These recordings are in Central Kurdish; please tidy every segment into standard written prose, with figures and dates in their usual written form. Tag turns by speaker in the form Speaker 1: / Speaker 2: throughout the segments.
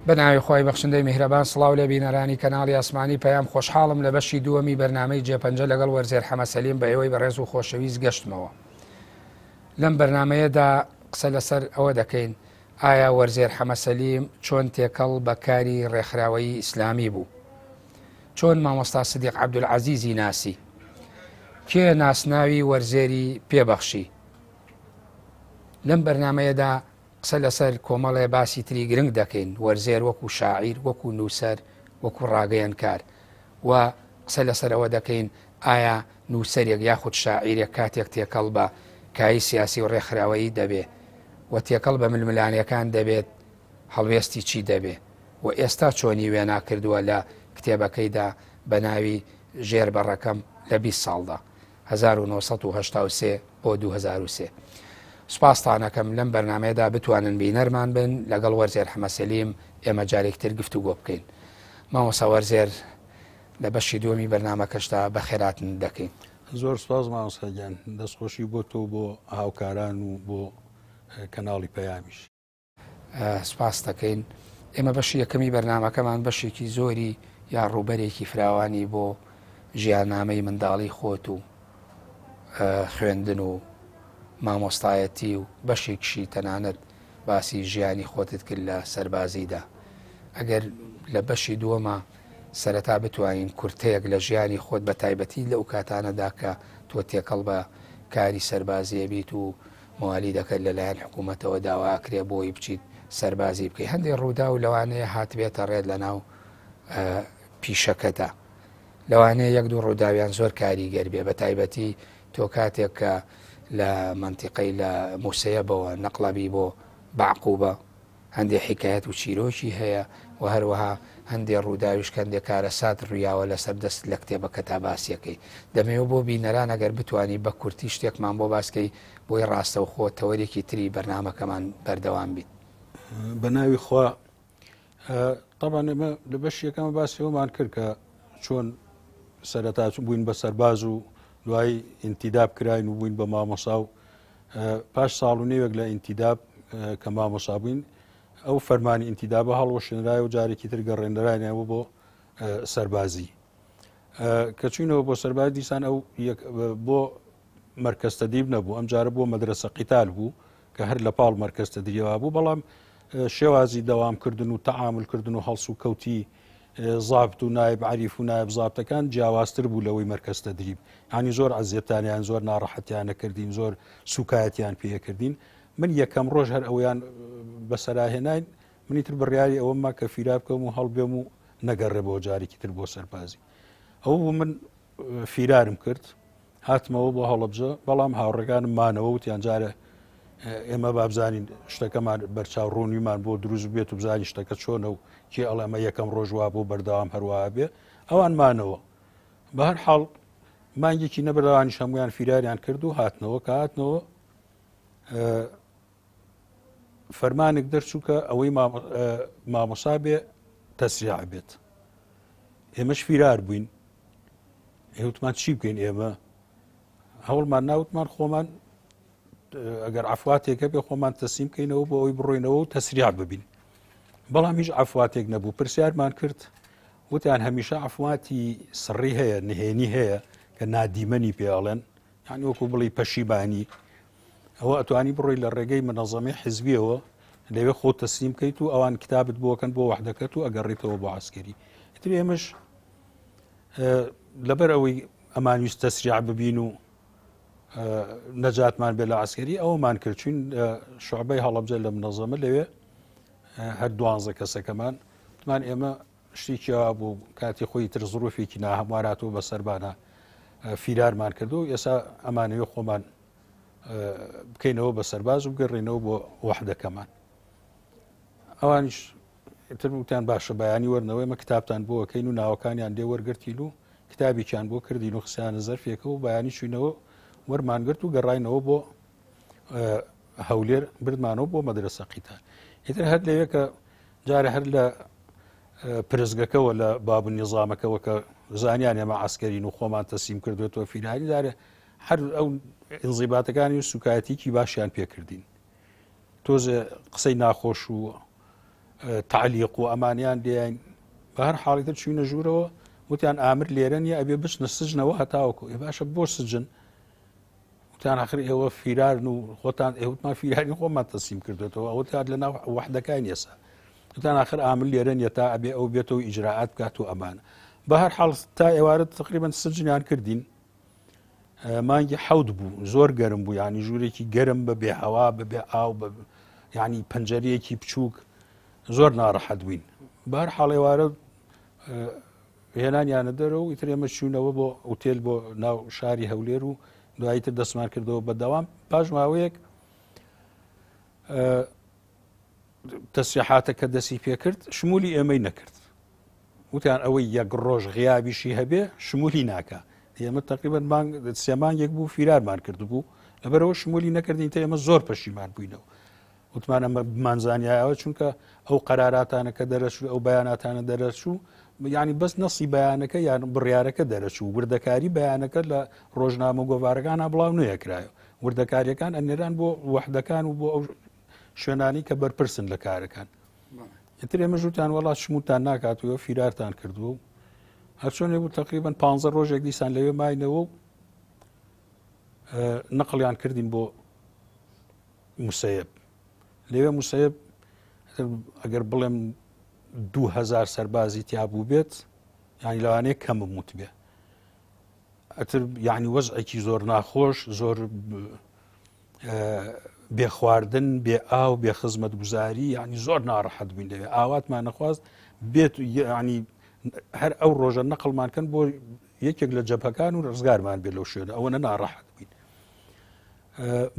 Speaker 1: بەناوی خۆی بەخشندەی میهرەبان سڵاو لە بینەرانی کەناڵی ئاسمانی پەیام خۆشحاڵم لە بەشی دووەمی بەرنامەی جێپەنجە لەگەڵ وەرزێر حەمە سەلیم بە ئێوەی بەڕێز و خۆشەویست گەشتمەوە. لەم بەرنمەیەدا قسە لەسەر ئەوە دەکەین ئایا وەرزێر حەمە سەلیم چۆن تێکەڵ بە کاری ڕێکخراوەی ئیسلامی بوو، چۆن مامۆستا سدیق عەبدولعەزیزی ناسی، کێ ناسناوی وەرزێری پێبەخشی. لەم بەرنمەیەدا قسە لەسەر کۆمەڵێ باسی تری گرنگ دەکەین، وەرزێر وەکو شاعیر، وەکو نووسەر، وەکو ڕاگەیەنکار، و قسە لەسەرەوە دەکەین ئایا نووسەرێک یاخود شاعیرێک کاتێک تێکەڵ بە کاری سیاسی و ڕێکخراوەیی دەبێت و تێکەڵ بە ململانیەکان دەبێت هەڵوێستی چی دەبێت و ئێستا چۆنی وێنا کردووە لە کتێبەکەیدا بە ناوی ژێربەڕەکەم لە 20 ساڵدا 1983 بۆ 2003. سوپاستانەکەم لەم بەرنمەیەدا بتوانن بینەرمان بن لەگەڵ وەرزێر حەمە سەلیم ئێمە جارێکتر گفتوگۆ بکەین. مامۆستا وەرزێر لە بەشی دووەمی بەرنامەکەشدا بە خێراتن دەکەین.
Speaker 2: زۆر سپاس مامۆستاگیان، دەستخۆشی بۆ تۆ بۆ هاوکاران و بۆ کەناڵی پەیامیش.
Speaker 1: سپاس دەکەین. ئێمە بەشی یەکەمی بەرنمەکەمان بەشێکی زۆری یا ڕووبەرێکی فراوانی بۆ ژیاننامەی منداڵی خۆت و خوێندن و مامۆستایەتی و بەشێکشی تەنانەت باسی ژیانی خۆتت کرد لە سەربازیدا. ئەگەر لە بەشی دووەمە سەرەتا بتوانین کورتەیەک لە ژیانی خۆت بە تایبەتی لەو کاتانەدا کە تۆ تێکەڵ بە کاری سەربازیە بیت و موالی دەکەت لەلایەن حکوومەتەوە داواکرێ بۆی بچیت سەربازی بکەیت. هەندێک ڕوودا و لەوانەیە هاتبێتە ڕێت لە ناو پیشەکەدا، لەوانەیە یەک دوو ڕووداویان زۆر کاریگەر بێ، بە تایبەتی تۆ کاتێک کە لە منتیقەی لە موسەیەبەوە نەقڵەبی بۆ بەعقوبە هەندێک حکایەت و چیرۆکی هەیە و هەروەها هەندێک ڕووداویش کەندێک کارە سات ڕویاوە لەسەر دەست لە کتێبەکە تا باسیەکەی. دەمەوێت بۆ بینەران ئەگەر بتوانی بە کورتی شتێکمان بۆ باسکەی بۆی ڕاستە و خۆ تەوەرێکی تری بەرنامەکەمان بەردەوام بیت.
Speaker 2: بە ناوی خوا طبعا ئێمە لە بەش یەکەمە باسیەوەمان کرد کە چۆن سەرەتا بووین بە سەرباز و دوای ئینتیداب کراین و بووین بە مامۆسا و پاش ساڵ و نێوێک لە ئینتیداب کە مامۆسا بووین ئەو فەرمانی ئینتیدابە هەڵوەشێنرایە و جارێکی تر گەڕێنرانیەوە بۆ سەربازی. کە چوینەوە بۆ سەرباز دیسان ئەو بۆ مەرکەز تەدریب نەبوو، ئەم جارە بۆ مەدرسە قیتال بوو کە هەر لە پاڵ مەرکەز تەدریبا بوو، بەڵام شێوازی دەوامکردن و تەعاملکردن و هەڵس و کەوتی زابط و نایب عریف و نایب زابطەکان جیاوازتر بوو لەوەی مەرکەز تەدریب، ینی زۆر عەزیەتیان زۆر ناڕەحەتیانە کردین، زۆر سوکایەتیان پێکردین. من یەکەم ڕۆژ هەر ئەویان بەسەراهێناین منی تر بڕیاری ئەوەمما کە فیرا بکەم و هەڵبێم و نەگەڕێ بۆ جارێکی تر بۆ سەربازی. ئەو بوو من فیرارم کرد، هاتمەوە بۆ هەڵەبجە، بەڵام هاوڕێکانم مانەوە وتیان جارە ئێمە بابزانین شتەکەمان بەرچاو ڕوونیمان بۆ دروست بێت و بزانانی شتەکە چۆنە و کێ ئەڵێ ئەمە یەکەم ڕۆژوا بۆ بەردەوام هەروە بێ، ئەوان مانەوە. بە هەر حاڵ مانگێکی نەبەردەوانیش هەمویان فیراریان کرد و هاتنەوە کە هاتنەوە فەرمانێک دەرچوو کە ئەوەی مامۆسا بێ تەسریع بێت. ئێمەش فیرار بووین، ئێوتمان چی بکەین؟ ئێمە هەوڵمان ناوتمان خۆمان ئەگەر عەفواتێکە بێ خۆمان تەسلیم بکەینەوە بۆ ئەوەی بڕۆینەوە و تەسریع ببین. بەڵام هیچ عەفواتێک نەبوو. پرسیارمان کرد، وتیان هەمیشە عەفواتی سڕی هەیە، نهێنی هەیە کە نادیمەنی پێڵێن، یعنی وەکو بڵی پەشیبانی، ئەوە ئەتوانی بڕۆی لە ڕێگەی منەظەمەی حیزبیەوە لەوێ خۆ تەسلیم بکەیت و ئەوان کتابت بۆکەن بۆ وەحدەکەت و ئەگەڕێتەوە بۆ عەسکەری. ئیتر ئێمەش لەبەر ئەوەی ئەمانویست تەسریع ببین و نەجاتمان بێ لە عەسکەری ئەومان کرد، چوین شوعبەی هەڵەبجە لە منەظەمە لەوێ هەر 12 کەسەکەمان وتمان ئێمە شتێکیەوە بوو کاتی خۆی تر زڕوفێکی ناهەمواراتەوە بە سەربانە فیرارمان کردو و ئێستا ئەمانەوە خۆمان بکەینەوە بە سەرباز و بگەڕێنەوە بۆ وەحدەکەمان. ئەوانیش تر وتیان باشە بەیانی وەرنەوەی مە کتابتان بۆکەین و ناوەکانیان دێ وەرگرتین و کتابێکیان بۆ کردین و خسیانە زەرفێکە و بەیانی چوینەوە وەرمانگرت و گەڕاینەوە بۆ هەولێر بردمانەوە بۆ مەدرسە قیتال. ئیتر هەر لەوێ کە جارە هەر لە پرزگەکەەوە لە باب نیظامەکەەوە کە زانیان ئێمە عەسکەرین و خۆمان تەسلیم کردوێتەوە فیراری دارە هەر ئەو ئینزیباتەکانی و سوکایەتێکی باشیان پێکردین. تۆزە قسەی ناخۆش و تعلیق و ئەمانیان دێین بە هەر حاڵێتە چوینە ژوورەوە وتیان ئامر لێرەنیە ئەبێ بچنە سجنەوە هەتاوەکو ێ باشە بۆ سجن وتیان آخر ئێوە فیرارن و خۆتان ئێوتمان فیرانی خۆمان تەسلیم کردوێتەوە ئەوتیان لە ناو وەحدەکانی ئێسا وتیان آخر ئامر لێرەنیە تا ئەبێ ئەو بێتەوە ئیجراعات بکات و ئەمانە بە هەر حاڵ تا ئێوارە تقریبا سجنیان کردین مانگی حەوت بوو زۆر گەرم بوو ینی ژوورێکی گەرم بە بێ هەوا بەبێ ئاو ینی پەنجەرەیەکی بچووک زۆر ناڕەحەت بووین بە هەر حاڵ ئێوارە هێنانیانە دەرەوە ئیتر ئێمە چوونەوە بۆ ئوتێل بۆ ناو شاری هەولێر و دواییتر دەستمان کردەوە بەدەوام پاش ماوەیەک تەسریحاتە کە دەستی پێکرد شمولی ئێمەی نەکرد وتیان ئەوەی یەک ڕۆژ غیابیشی هەبێ شمولی ناکە ئێمە تقریبەن سێمانێک بوو فیرارمان کرد بوو لەبەرەوە شمولی نەکردین تا ئێمە زۆر پەشیمان بووینەوە وتمان ئەمە بمانزانیایەوە چونکە ئەو قەراراتانە کە دەرەچوو ئەو بەیاناتانە دەرەچوو ینی بەس نەسی بەیانەکە یان بڕیارەکە دەرەچوو وردەکاری بەیانەکە لە ڕۆژنامە گۆڤارەکانە بڵاو نەیەکرایە وردەکاریەکان ئەنێران بۆ وەحدەکان و بۆ ئەو شوێنانی کە بەرپرسن لە کارەکان ئیتر ئێمە ژووتان وڵات شموتان ناکاتەوە فیرارتان کردووە و هەرچۆنێ بوو تقریبا 15 ڕۆژێک دیسان لەوێ ماینەوە و نەقڵیان کردین بۆ موسەیب لەوێ موسەیب ئەگەر بڵێم 2000 سەربازی تیابوو بێت ینی لەوانەیە کەمم وت بێ ئەتر یعنی وەزعێکی زۆر ناخۆش زۆر بێ خواردن بێ ئاو بێ خزمەت گوزاری ینی زۆر ناڕەحەت بووین لەوێ ئاواتمان نەخواست بێت ینی هەر ئەو ڕۆژە نەقڵمانکەن بۆ یەکێک لە جەبهەکان و ڕزگارمان بێ لەو شوێنە ئەوەنە ناڕەحەت بووین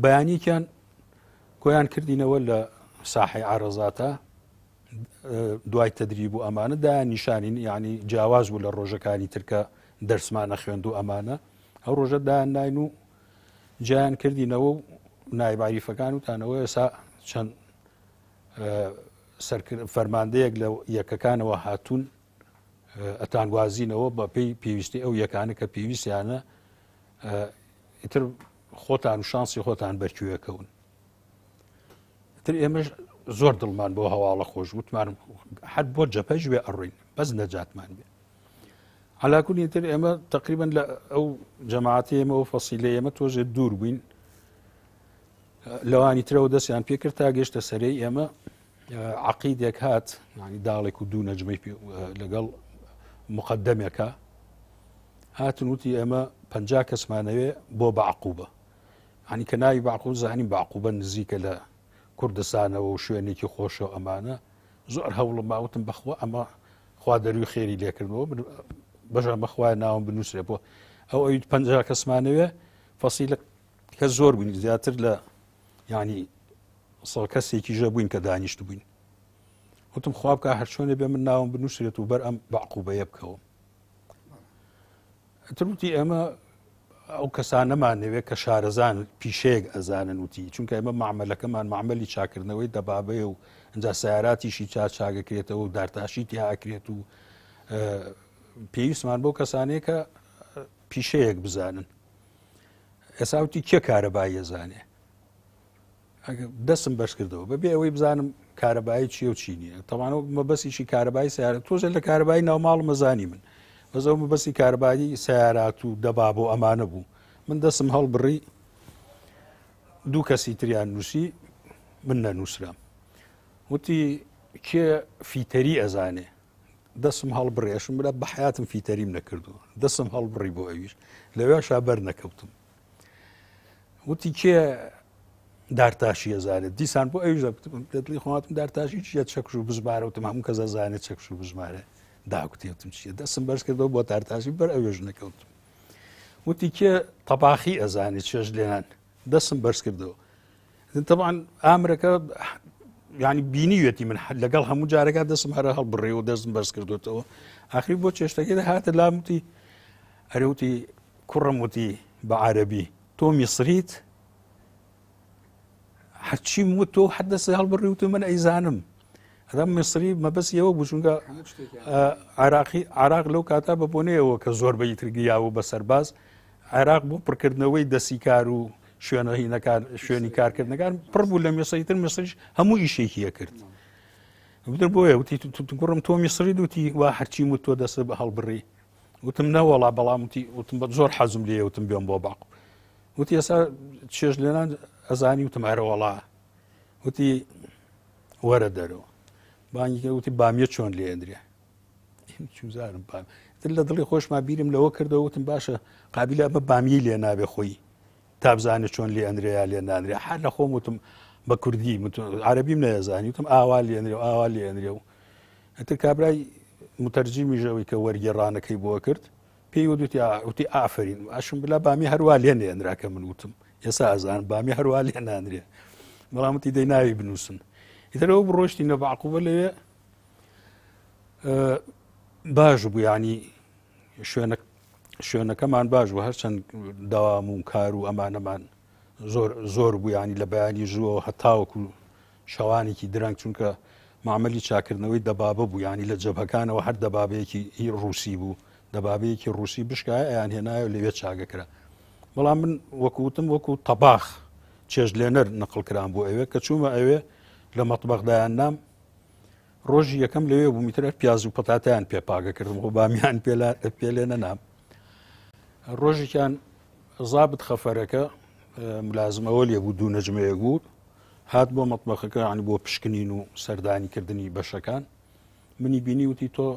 Speaker 2: بەیانیکیان کۆیان کردینەوە لە ساحەی عارەزاتە دوای تەدریب و ئەمانە دایان نیشانین ینی جیاواز بوو لە ڕۆژەکانی ترکە دەرسمانە خوێند و ئەمانە ئەو ڕۆژە دایان ناین و جیان کردینەوە و نایب عەریفەکان وتانەوە ئێستا چەند فەرماندەیەک لە یەکەکانەوە هاتوون ئەتانگوازینەوە بە پێی پێویستی ئەو یەکانە کە پێویستیانە ئیتر خۆتان و شانسی خۆتان بەرکوێکەون تر ئێمەش زۆر دڵمان بۆ هەواڵە خۆش وتمان حەد بۆ جەپەش بێ ئەڕۆین بەس نەجاتمان بێ عەلاکولی تر ئێمە تقریبا لە ئەو جەماعەتی ئێمە و فەسیلە ئێمە تۆزێ دوور بووین لەوانی ترەوە دەستیان پێکرد تا گەشتە سەرەی ئێمە عەقیدێک هات ینی داڵێک و دوو نەجمەی لەگەڵ مقدمێکە هاتن وتی ئێمە 50 کەسمانەوێ بۆ بەعقوبە ینی کە ناوی بەعقوب زانین بەعقوبە نزیکە لە کوردستانەوە و شوێنێکی خۆشە ئەمانە زۆر هەوڵم باوتم بەخوا ئەمە خوا دەروی خێری لێکردنەوە بەژە بەخوای ناوم بنووسێ بۆ ئەو 50 کەسمانەوێ فەسیلە کە زۆر بووین زیاتر لە ینی سەڵ کەسێکی ژە بووین کە دانیشت بووین وتم خوا بکە هەر چۆنێ بێ من ناوم بنووسێت و بەر ئەم بەعقوبەیە بکەوم تروتی ئێمە ئەو کەسانەمانەوێت کە شارەزان پیشەیەک ئەزانن وتی چونکە ئێمە معمەلەکەمان معمەلی چاکردنەوەی دەبابەیە و ئەجا سیاراتیشی چاگەکرێتەوە و دارتاشی تیاکرێت و پێویستمان بۆ کەسانەیە کە پیشەیەک بزانن ئێساوتی کێ کارەبایی ئەزانێ دەستم بەش کردەوە بەبێ ئەوەی بزانم کارەبایی چیە و چی نییە تەوانەوە مەبەسیشی کارەبایی سیارە تۆزە لە کارەبایی ناوماڵ مەزانی من بەزەو مەبەسی کارەبایی سیارات و دەباب و ئەمانە بوو من دەستم هەڵبڕی دوو کەسی تریان نووسی من نەنووسرام وتی کێ فیتەری ئەزانێ دەستم هەڵبڕێشم برا بە حیاتم فیتەریم نەکردووە دەستم هەڵبڕی بۆ ئەویش لەوێ شابەر نەکەوتم وتی کێ دارتاشی ئەزانێت دیسان بۆ ئەویش دەتڵی خۆاتم دارتاشی چیە چەکش و بزمارەوتم هەموو کەس ئەزانێت چەکش و بزمارە داکوتێتم چیە دەستم بەش کردەوە بۆ تارتاشی بەر ئەوێژ نەکەوتم وتی کێ تەباخی ئەزانێت چێژ لێنان دەستم بەرز کردەوە طبعا ئامرەکە ینی بینیوێتی من لەگەڵ هەموو جارەکە دەستم هەرە هەڵبڕێ و دەستم بەرز کردوێتەوە ئاخری بۆ چێشتەکەی هاتە لاموتی ئەرەوتی کوڕم وتی بە عەرەبی تۆ میسریت هەرچی وت تۆ حەدەسە هەڵبڕی وتو من ئەیزانم ئەدەم میسری مەبەسی ئەوە بوو چونکە عراق لەو کاتا بە بۆنەیەوە کە زۆر بەی ترگیاوە بە سەرباز عێراق بۆ پڕکردنەوەی دەستی کار و شوێنی کارکردنەکان پڕ بوو لە میسریتر میسریش هەموو ئیشێکیە کرد بدر بۆیە وتی گوڕم تۆ میسری دوتی وا هەرچی و تۆ دەست بە هەڵبڕی وتم نەوەڵا بەڵام وتم بە زۆر حەزم لێ وتم بێم بۆ باق وتی ئێستا چێژ لێنان ئەزانی وتم ئەرەوەڵا وتی وەرە دەرەوە بانگیکە وتی بامیە چۆن لێندرێ چوزارم پام لە دڵی خۆشما بیرم لەوە کردەوە وتم باشە قابلە ئەمە بامیی لێ نابێ خۆی تا بزانێت چۆن لێندرێ یا لێ نادرێ هەر لە خۆم وتم بە کوردی عەرەبیم نەیەزانی وتم ئاوا لێندرێ و ئاوا لێندرێ و ئەتر کابرای متەرجیمیژەوەی کە وەرگێڕانەکەی بۆ کرد پێی وتی ئافرین ئاشم بلا بامی هەروە لێ نێنراکە من وتم ئێستا ئەزان بامی هەروە لێ نانرێ بەڵام وتی دەی ناوی بنووسن ئیترەوە بڕۆشتینە بە عەقوبە لەوێ باش بوو یعنی شوێنەکەمان باش بوو هەرچەند داوام و کار و ئەمانەمان زۆر بوو ینی لە بەیانی ژووە هەتاوەکو شەوانێکی درەنگ چونکە معمەلی چاکردنەوەی دەبابە بوو ینی لە جەبهەکانەوە هەر دەبابەیەکی ڕووسی بوو دەبابەیەکی ڕووسی بشکایە ئەیان هێنایە لەوێ چاگەکرا بەڵام من وەکوتم وەکو تەباخ چێژ لێنەر نەقڵکران بۆ ئەوێ کە چوومە ئەوێ لە مەتبەخدایان نام ڕۆژی یەکەم لەوێ بوو میترە پیاز و پەتاتیان پێپاگە کردم بۆ بامیان پێلێ نەنام ڕۆژێکیان زابت خەفەرەکە ملازمەوە لێ بوو دوو نەجمەیە بوو هات بۆ مەتبەخەکە عنی بۆ پشکنین و سەردانی کردنی بەشەکان منی بینی وتی تۆ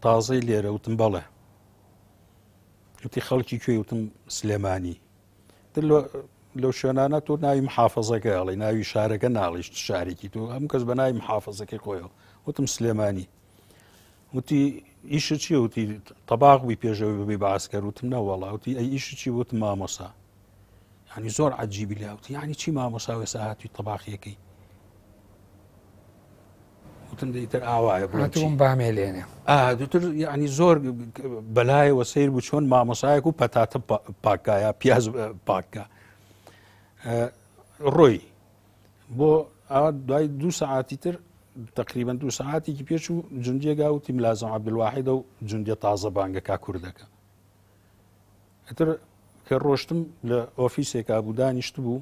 Speaker 2: تازەی لێرە وتم بەڵێ وتی خەڵکی کوێ وتم سلێمانی لەو شوێنانە تۆ ناوی محافەزەکە ئەڵێ ناوی شارەکە ناڵیش شارێکی تۆ هەموو کەس بە ناوی محافەزەکەی خۆیەوە وتم سلێمانی وتی ئیشە چیە وتی تەباغ بووی پێشەوەی ببێ بە عەسکەر وتم نەوەڵا وتی ئەی ئیشە چی وتم مامۆسا ینی زۆر عەجیبی لێ وتی یعنی چی مامۆسا وێستا هاتووی تەباخیەکەی وتم دەیتر ئاوایە
Speaker 1: هاتووم بامێ لێنێ
Speaker 2: دوتر یعنی زۆر بەلایەوە سیر بوو چۆن مامۆسایەک و پەتاتە پاکایە پیاز پاکە ڕۆی بۆ دوای 2 سەعاتی تر تقریبا 2 سەعاتێکی پێش و جوندیەگا وتی ملازم عەبدولواحیدە و جوندیە تازە بانگەکا کوردەکە ئەتر کە ڕۆشتم لە ئۆفیسێکا بوو دانیشت بوو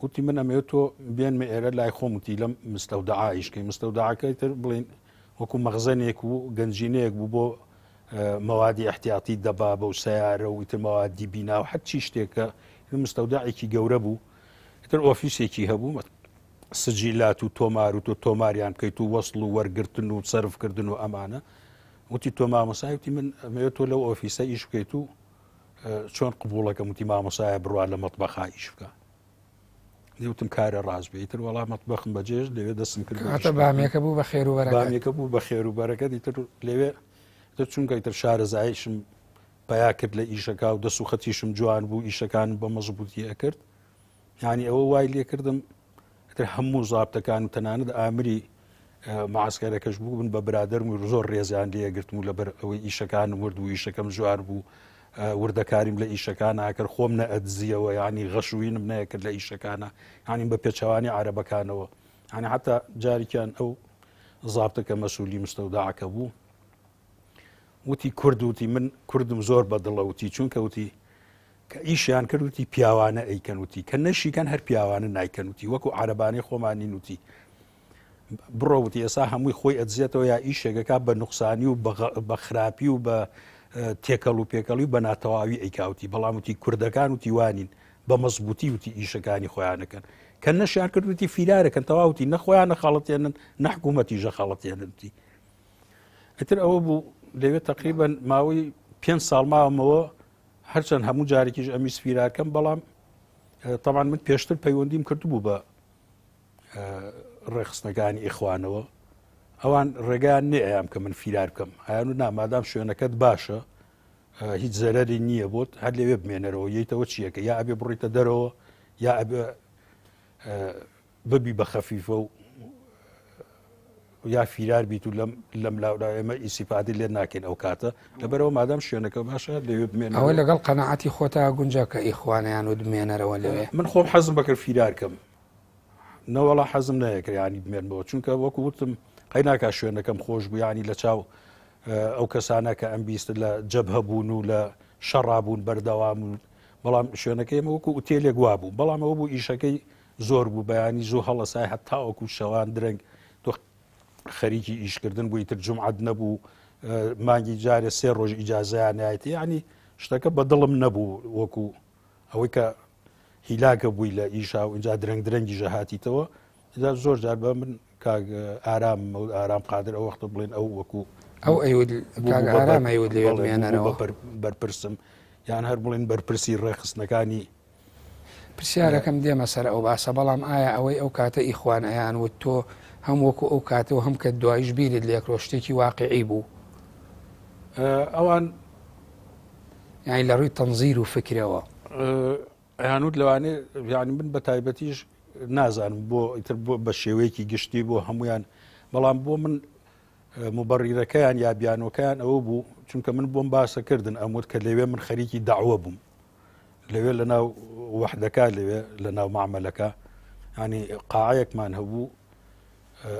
Speaker 2: وتی من ئەمەوێت تۆ بێنمە ئێرە لای خۆم وتی لەم مستەودەعایشکەی مستەودەعەکەی تر بڵین وەکو مەخزەنێک و گەنجینەیەک بوو بۆ مەوادی احتیاطی دەبابە و سیارە و ئیتر مەوادی بینا و هەرچی شتێکە مستەودەعێکی گەورە بوو ئیتر ئۆفیسێکی هەبوو سجیلات و تۆمار و تۆ تۆماریان بکەیت و وەسڵ و وەرگرتن و سەرفکردن و ئەمانە وتی تۆ مامۆسای وتی من ئەمەوێت تۆ لەو ئۆفیسە ئیش بکەیت و چۆن قبوڵەکەم وتی مامۆسایە بڕوا لە مەتبەخا ئیش بکە دیوتم کارە ڕاست بێ ئیتر وەڵام مەتبەخم بەجێش لەوێ دەستم کرد
Speaker 1: هاتە بامێکە بوو بە خێر و بەرەکەت
Speaker 2: بامێکە بوو بە خێر و بەرەکەت ئیتر لەوێ چونکە ئیتر شارەزاییشم پیا کرد لە ئیشەکە و دەسوخەتیشم جوان بوو ئیشەکانم بە مەزبوطی ئەکرد یعنی ئەوە وای لێ کردم ئیتر هەموو زابتەکان و تەنانەت ئامری معسکەرەکەش بوو بن بە برادەرم و زۆر ڕێزیان لێگرتم و لەبەر ئەوەی ئیشەکانم ورد و ئیشەکەم جوان بوو وردەکاریم لە ئیشەکان ناکرد خۆم نەئەدزیەوە ینی غەشوینم نەیەکرد لە ئیشەکانە ینی بە پێچەوانی عەرەبەکانەوە ینی حتا جارێکیان ئەو زابتەکە مەسئولی مستەودەعەکە بوو وتی کورد وتی من کوردم زۆر بەدڵە وتی چونکە وتی کە ئیشیان کرد وتی پیاوانە ئەیکەن وتی کە نەشیکەن هەر پیاوانە نایکەن وتی وەکو عەرەبانەی خۆمانی نوتی بڕۆ وتی ئێستا هەمووی خۆی ئەدزێتەوە یا ئیشێکەکە بە نوقسانی و بە خراپی و بە تێکەڵ و پێکەڵی بە ناتەواوی ئەیکاوتی بەڵام وتی کوردەکان وتی وانین بە مەزبوطی وتی ئیشەکانی خۆیانەکەن کە نەشیان کرد وتی فیلارەکەن تەواوتی نەخۆیان نەخاڵەتێنن نەحکوومەتیژە خاڵەتێننتی ئەتر ئەوە بوو لەوێ تقریبا ماوەی 5 ساڵ ماوەمەوە هەرچەند هەموو جارێکیش ئەمی سفیرارکەم بەڵام تەمان من پێشتر پەیوەندیم کردبوو بە ڕێخستنەکانی ئیخوانەوە ئەوان ڕێگەیان نێ ئەیام کە من فیلار بکەم ئایان و نامادام شوێنەکەت باشە هیچ زەرەری نییە بۆت هەر لەوێ بمێنەرەوە یەیتەوە چیەکە یا ئەبێ بڕیتە دەرەوە یا ئەبێ ببی بە خەفیفە و یا فیلار بیت و لەم لاودا ئێمە ئیسیفادی لێ ناکەین ئەو کاتە لەبەرەوە مادام شوێنەکە باشە لەوێ بمێنەوە
Speaker 1: ئەوە لەگەڵ قەنەعەتی خۆتا گونجە کە ئیخوانیان و دمێنەرەوە لەوێ
Speaker 2: من خۆم حەزم بەکرد فیلارکەم نەوەڵا حەزم نەیەکرد ینی بمێنەوە چونکە وەکو وتم قەیناکە شوێنەکەم خۆش بوو ینی لە چاو ئەو کەسانە کە ئەم بیست لە جەبهە بوون و لە شەڕابوون بەردەوام و بەڵام شوێنەکەی ئێمە وەکو ئوتێلێک وا بوو بەڵام ئەوە بوو ئیشەکەی زۆر بوو بەیانی زوو هەڵەسای هەتاوەکو شەوان درەنگ تۆ خەریکی ئیشکردن بوو ئیتر جومعەت نەبوو مانگی جارێ 3 ڕۆژ ئیجازەیان نایەتی ینی شتەکە بەدڵم نەبوو وەکو ئەوەی کە هیلاکە بووی لە ئیشا و اینجا درەنگ درەنگی ژەهاتیتەوە زۆر جار بە من ئارام قادر ئەو وەختە بڵێن ئەو وەکو
Speaker 1: ئەو ئارام ئەیود لێوێنەرەوە
Speaker 2: بەرپرسم یان هەر بڵێن بەرپرسی ڕێخستنەکانی
Speaker 1: پرسیارەکەم دێمە سەر ئەو باسە بەڵام ئایا ئەوەی ئەو کاتە ئیخوان ئەیان وت تۆ هەم وەکو ئەو کاتەوە هەم کە دوایش بیرت لێکڕۆ شتێکی واقعی بوو
Speaker 2: ئەوان
Speaker 1: یانی لە ڕووی تەنزیر و فکرەوە
Speaker 2: ئەیانوت لەوانێ یانی من بە تایبەتیش نازانم بۆ ئیتر بۆ بە شێوەیەکی گشتی بۆ هەمویان بەڵام بۆ من مبەڕیرەکەیان یا بیانۆکەیان ئەوە بوو چونکە من بۆم باسەکردن ئەموت کە لەوێ من خەریکی داعوە بووم لەوێ لە ناو وەحدەکە لەوێ لە ناو مامەلەکە ینی قاعەیەکمان هەبوو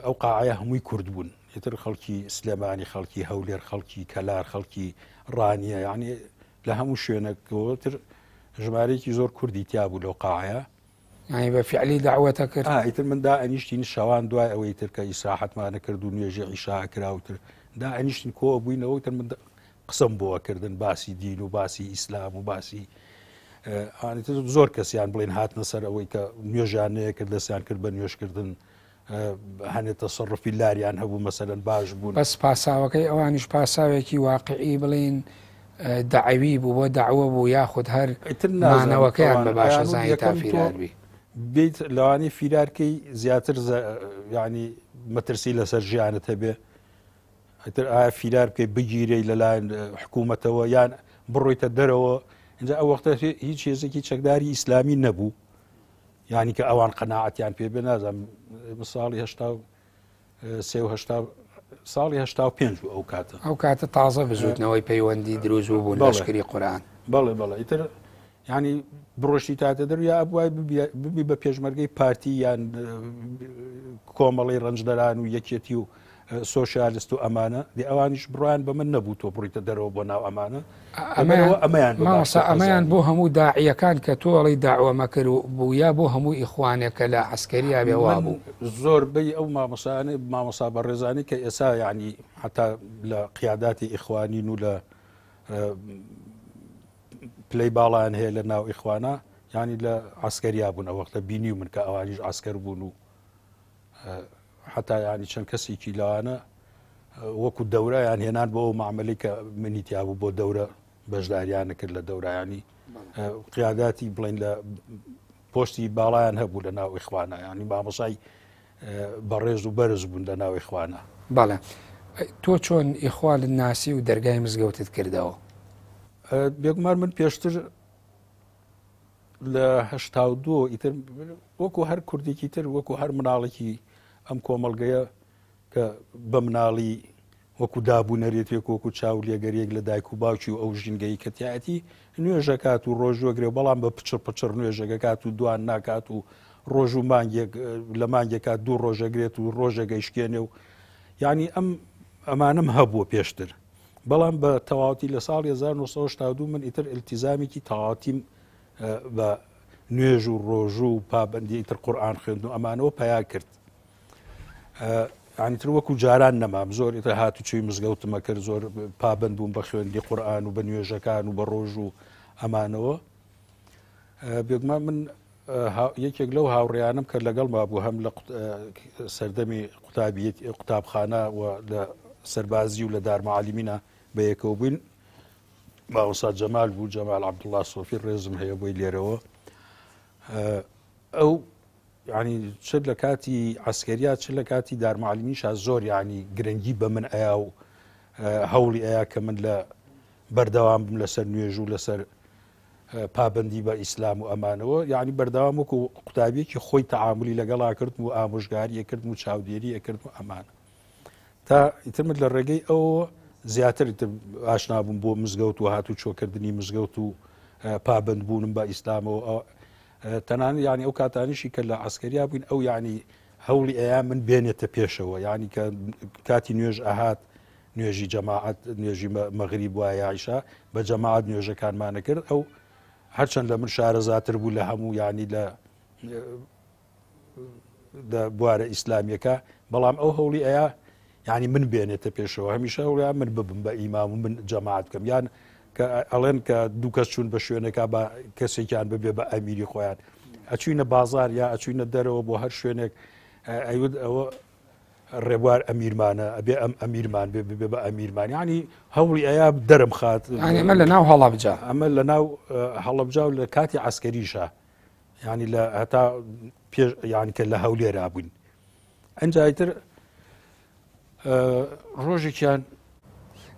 Speaker 2: ئەو قاعەیە هەمووی کورد بوون ئیتر خەڵکی سلێمانی خەڵکی هەولێر خەڵکی کەلار خەڵکی ڕانیە یعنی لە هەموو شوێنەکەوەتر ژمارەیەکی زۆر کوردی تیا بوو لەو قاعەیە
Speaker 1: یعنی بە فعلی داوەتە کرد
Speaker 2: ئیتر مندا ئەنیشتین شەوان دوای ئەوەی تر کە ئیسراحەتمانە کرد و نوێژی عیشا کراوتر دا ئەنیشتین کۆ بووینەوەی تر من قسم بۆوە کردن باسی دین و باسی ئیسلام و باسی زۆر کەسیان بڵێن هاتنە سەر ئەوەی کە نوێژیانەیە کرد دەستیان کرد بە نوێژکردن هەنێت تەسەڕفی لاریان هەبوو مەسەلەن باش بوون
Speaker 1: بەس پاساوەکەی ئەوانیش پاساوێکی واقعی بڵین داعوی بوو بۆ داوە بوو یاخود هەر مانەوەکەیان بە باشە زانی تا فیراربی
Speaker 2: بیت لەوانی فیرارکەی زیاتر ینی مەترسی لەسەر ژیانت هەبێ ئەتر ئایا فیرار بکەی بگیرەی لەلایەن حکوومەتەوە یان بڕۆیتە دەرەوە اینجا ئەو وەختە هیچ هێزێکی چەکداری ئیسلامی نەبوو ینی کە ئەوان قەناعەتیان پێ بێ نازانم ساڵی ساڵی 85 ئەو کاتە
Speaker 1: ئەو کاتە تازە بزوتنەوەی پەیوەندی دروست بوو لەشکری قورئان
Speaker 2: بەڵێ بەڵێ ئیتر ینی بڕۆشتی تاتە دەر یا ئەبوای ببی بە پێشمەرگەی پارتی یان کۆمەڵی ڕەنجدەران و یەکێتی و سۆشیالیست و ئەمانە دی ئەوانیش بڕیان بە من نەبوو تۆ بڕیتە دەرەوە بۆ ناو ئەمانە
Speaker 1: ئەمەیان بۆ هەموو داعیەکان کە تۆڵی داوەمە کرد بوو یا بۆ هەموو ئیخوانێکە لە عسکەریا بێوا بوو
Speaker 2: زۆربەی ئەو مامۆسا بەڕێزانی کە ئێسا ینی حتا لە قیاداتی ئیخوانین و لە پلەی باڵیان هەیە لە ناو ئیخوانە ینی لە عسکەریا بوون ئەو وەختە بینی و من کە ئەوانیش عسکەر بوون و حتا ینی چەند کەسێکی لەوانە وەکو دەورەیان هێنان بۆ ئەو معاملەی کە منیتیا بوو بۆ دەورە بەشداریانە کرد لە دەورایانی قیاداتی بڵین لە پۆشتی باڵیان هەبوو لە ناو ئیخوانە ینی مامۆسای بەڕێز و بەرز بوون لە ناو ئیخوانە
Speaker 1: بەڵێ تۆ چۆن ئیخوان ناسی و دەرگای مزگەوتت کردەوە
Speaker 2: بێگومان من پێشتر لە 82 ئیتر وەکو هەر کوردێکی تر وەکو هەر مناڵێکی ئەم کۆمەڵگەیە کە بە مناڵی وەکو دابوونەرێتێک وەکو چاو لێگەریەک لە دایک و باوکی و ئەو ژینگەی کەتیایەتی نوێژەکات و ڕۆژوەگرێ بەڵام بە پچر نوێژەکەکات و دوان ناکات و ڕۆژ و مانگێک لە مانگێکات دوو ڕۆژەگرێت و ڕۆژەگەیشکێنێ و ینی ئەمانم هەبووە پێشتر بەڵام بە تەواوەتی لە ساڵی 1962 من ئیتر ئیلتیزامێکی تەواوەتیم بە نوێژ و ڕۆژ و پابەندی ئیتر قورئان خوێندن و ئەمانەوە پیا کرد ینیتر وەکو جاران نەمام زۆر ئیتر هاتوچووی مزگەوتمە کرد زۆر پابەند بووم بە خوێندی قورئان و بە نوێژەکان و بە ڕۆژ و ئەمانەوە بێگومان من یەکێک لەو هاوڕێیانم کە لەگەڵ مابوو هەم لە سەردەمی قوتابخانە و لە سەربازی و لە دارمەعالیمینە بەیەکەوە بووین مامۆستا جەمال بوو جەمال عەبدوڵڵا سۆفی ڕێزم هەیە بۆی لێرەوە ئەو ینی چ لە کاتی عسکەریا چ لە کاتی دارمەعالیمیشا زۆر ینی گرنگی بە من ئەیا و هەوڵی ئەیا کە من لە بەردەوام بم لەسەر نوێژ و لەسەر پابەندی بە ئیسلام و ئەمانەوە یعنی بەردەوام وەکو قوتابیەکی خۆی تەعاملی لەگەڵا کرد و ئامۆژگاریە کرد و چاودێریە کرد و ئەمانە تا ئیتر من لە ڕێگەی ئەوە زیاتر ئاشنابووم بۆ مزگەوت و هاتوو چۆکردنی مزگەوت و پابند بوونم بە ئیسلامەوە تەنان ینی ئەو کاتانیشی کە لە عسکەریا بووین ئەو ینی هەوڵی ئەیا من بێنێتە پێشەوە ینی کە کاتی نوێژ ئاهات نوێژی جەماعەت نوێژی مەغریب وایە عیشا بە جەماعەت نوێژەکانمانە کرد ئەو هەرچەند لە من شارەزاتر بوو لە هەموو ینی لە بوارە ئیسلامیەکە بەڵام ئەو هەوڵی ئەیە یعنی من بێنێتە پێشەوە هەمیشە هەوڵیان من ببم بە ئیمام و من جەماعەت بکەم یان کە ئەڵێن کە دوو کەس چوون بە شوێنێکا بە کەسێکیان ببێ بە ئەمیری خۆیان ئەچوینە بازار یا ئەچوینە دەرەوە بۆ هەر شوێنێک ئەیود ئەوە ڕێبوار ئەمیرمانە ئەبێ ئەم ئەمیرمان بێ بە ئەمیرمان ینی هەوڵی ئەیە دەرم خات
Speaker 1: ئەمە لە ناو هەڵەبجا
Speaker 2: ئەمە لە ناو هەڵەبجا و لە کاتی عسکەریشە ینی لە هەتا پێش یانی کە لە هەولێرا بووین ئەنجایتر ڕۆژێکیان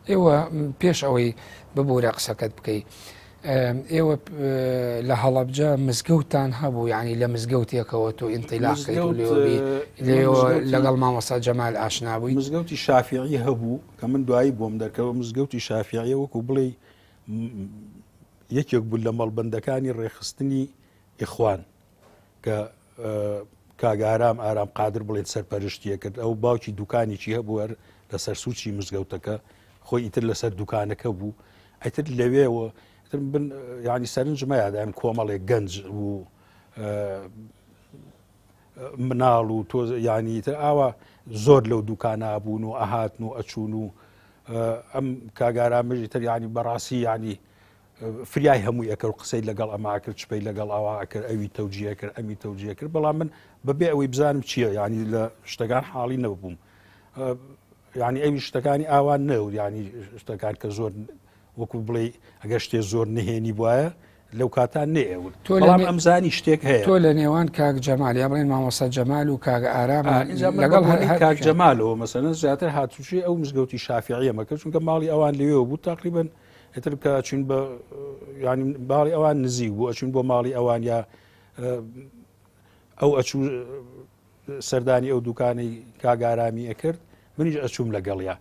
Speaker 1: ئێوە پێش ئەوەی ببوورە قسەکەت بکەیت ئێوە لە هەڵەبجە مزگەوتان هەبوو ینی لە مزگەوتێکەوە تۆ ئینتیلاقیت لەگەڵ مامۆستا جەمال ئاشنا بووی
Speaker 2: مزگەوتی شافعی هەبوو کە من دوایی بۆم دەرکەوە مزگەوتی شافعی وەکو بڵێ یەکێک بوو لە مەڵبەندەکانی ڕێخستنی ئیخوان کە کاگارام ئارام قادر بڵێت سەرپەرشتیە کرد ئەو باوکی دوکانێکی هەبوو لەسەر سوچی مزگەوتەکە خۆی ئیتر لەسەر دوکانەکە بوو ئەیتر لەوێەوە ینی سەرنجمە یادایم کۆمەڵێک گەنج و مناڵ و تۆ ینی تر ئاوا زۆر لەو دوکانە بوون و ئەهاتن و ئەچوون و ئەم کاگارامژی تر ینی بەڕاستی ینی فریای هەمووی ئەکە و قسەی لەگەڵ ئەما کرد چپەی لەگەڵ ئەوە کرد ئەوی تەوجیە کرد ئەمی تەوجیە کرد بەڵام من بەبێ ئەوەی بزانم چییە ینی لە شتەکان حاڵی نەبووم ینی ئەوی شتەکانی ئاوان نەوت ینی شتەکان کە زۆر وەکو بڵێ ئەگەر شتێ زۆر نهێنی بواە لەو کاتان نێوت بەڵام ئەمزانی شتێک هەیە
Speaker 1: تۆ لە نێوان کاک جەمال یا بڵێن مامۆستا جەمال و کاک ئارام لەگەڵ
Speaker 2: کاک جەمالەوە مەسەلەن زیاتر هاتوچی ئەو مزگەوتی شافعیە مەکە چونکە ماڵی ئەوان لەوێەوە بوو تقریبن ئێتر کە چون بە ینی باڵی ئەوان نزیک بوو ئەچون بۆ ماڵی ئەوان یا ئەو ئەچوو سەردانی ئەو دوکانەی کاگارامی ئەکرد منیش ئەچووم لەگەڵیا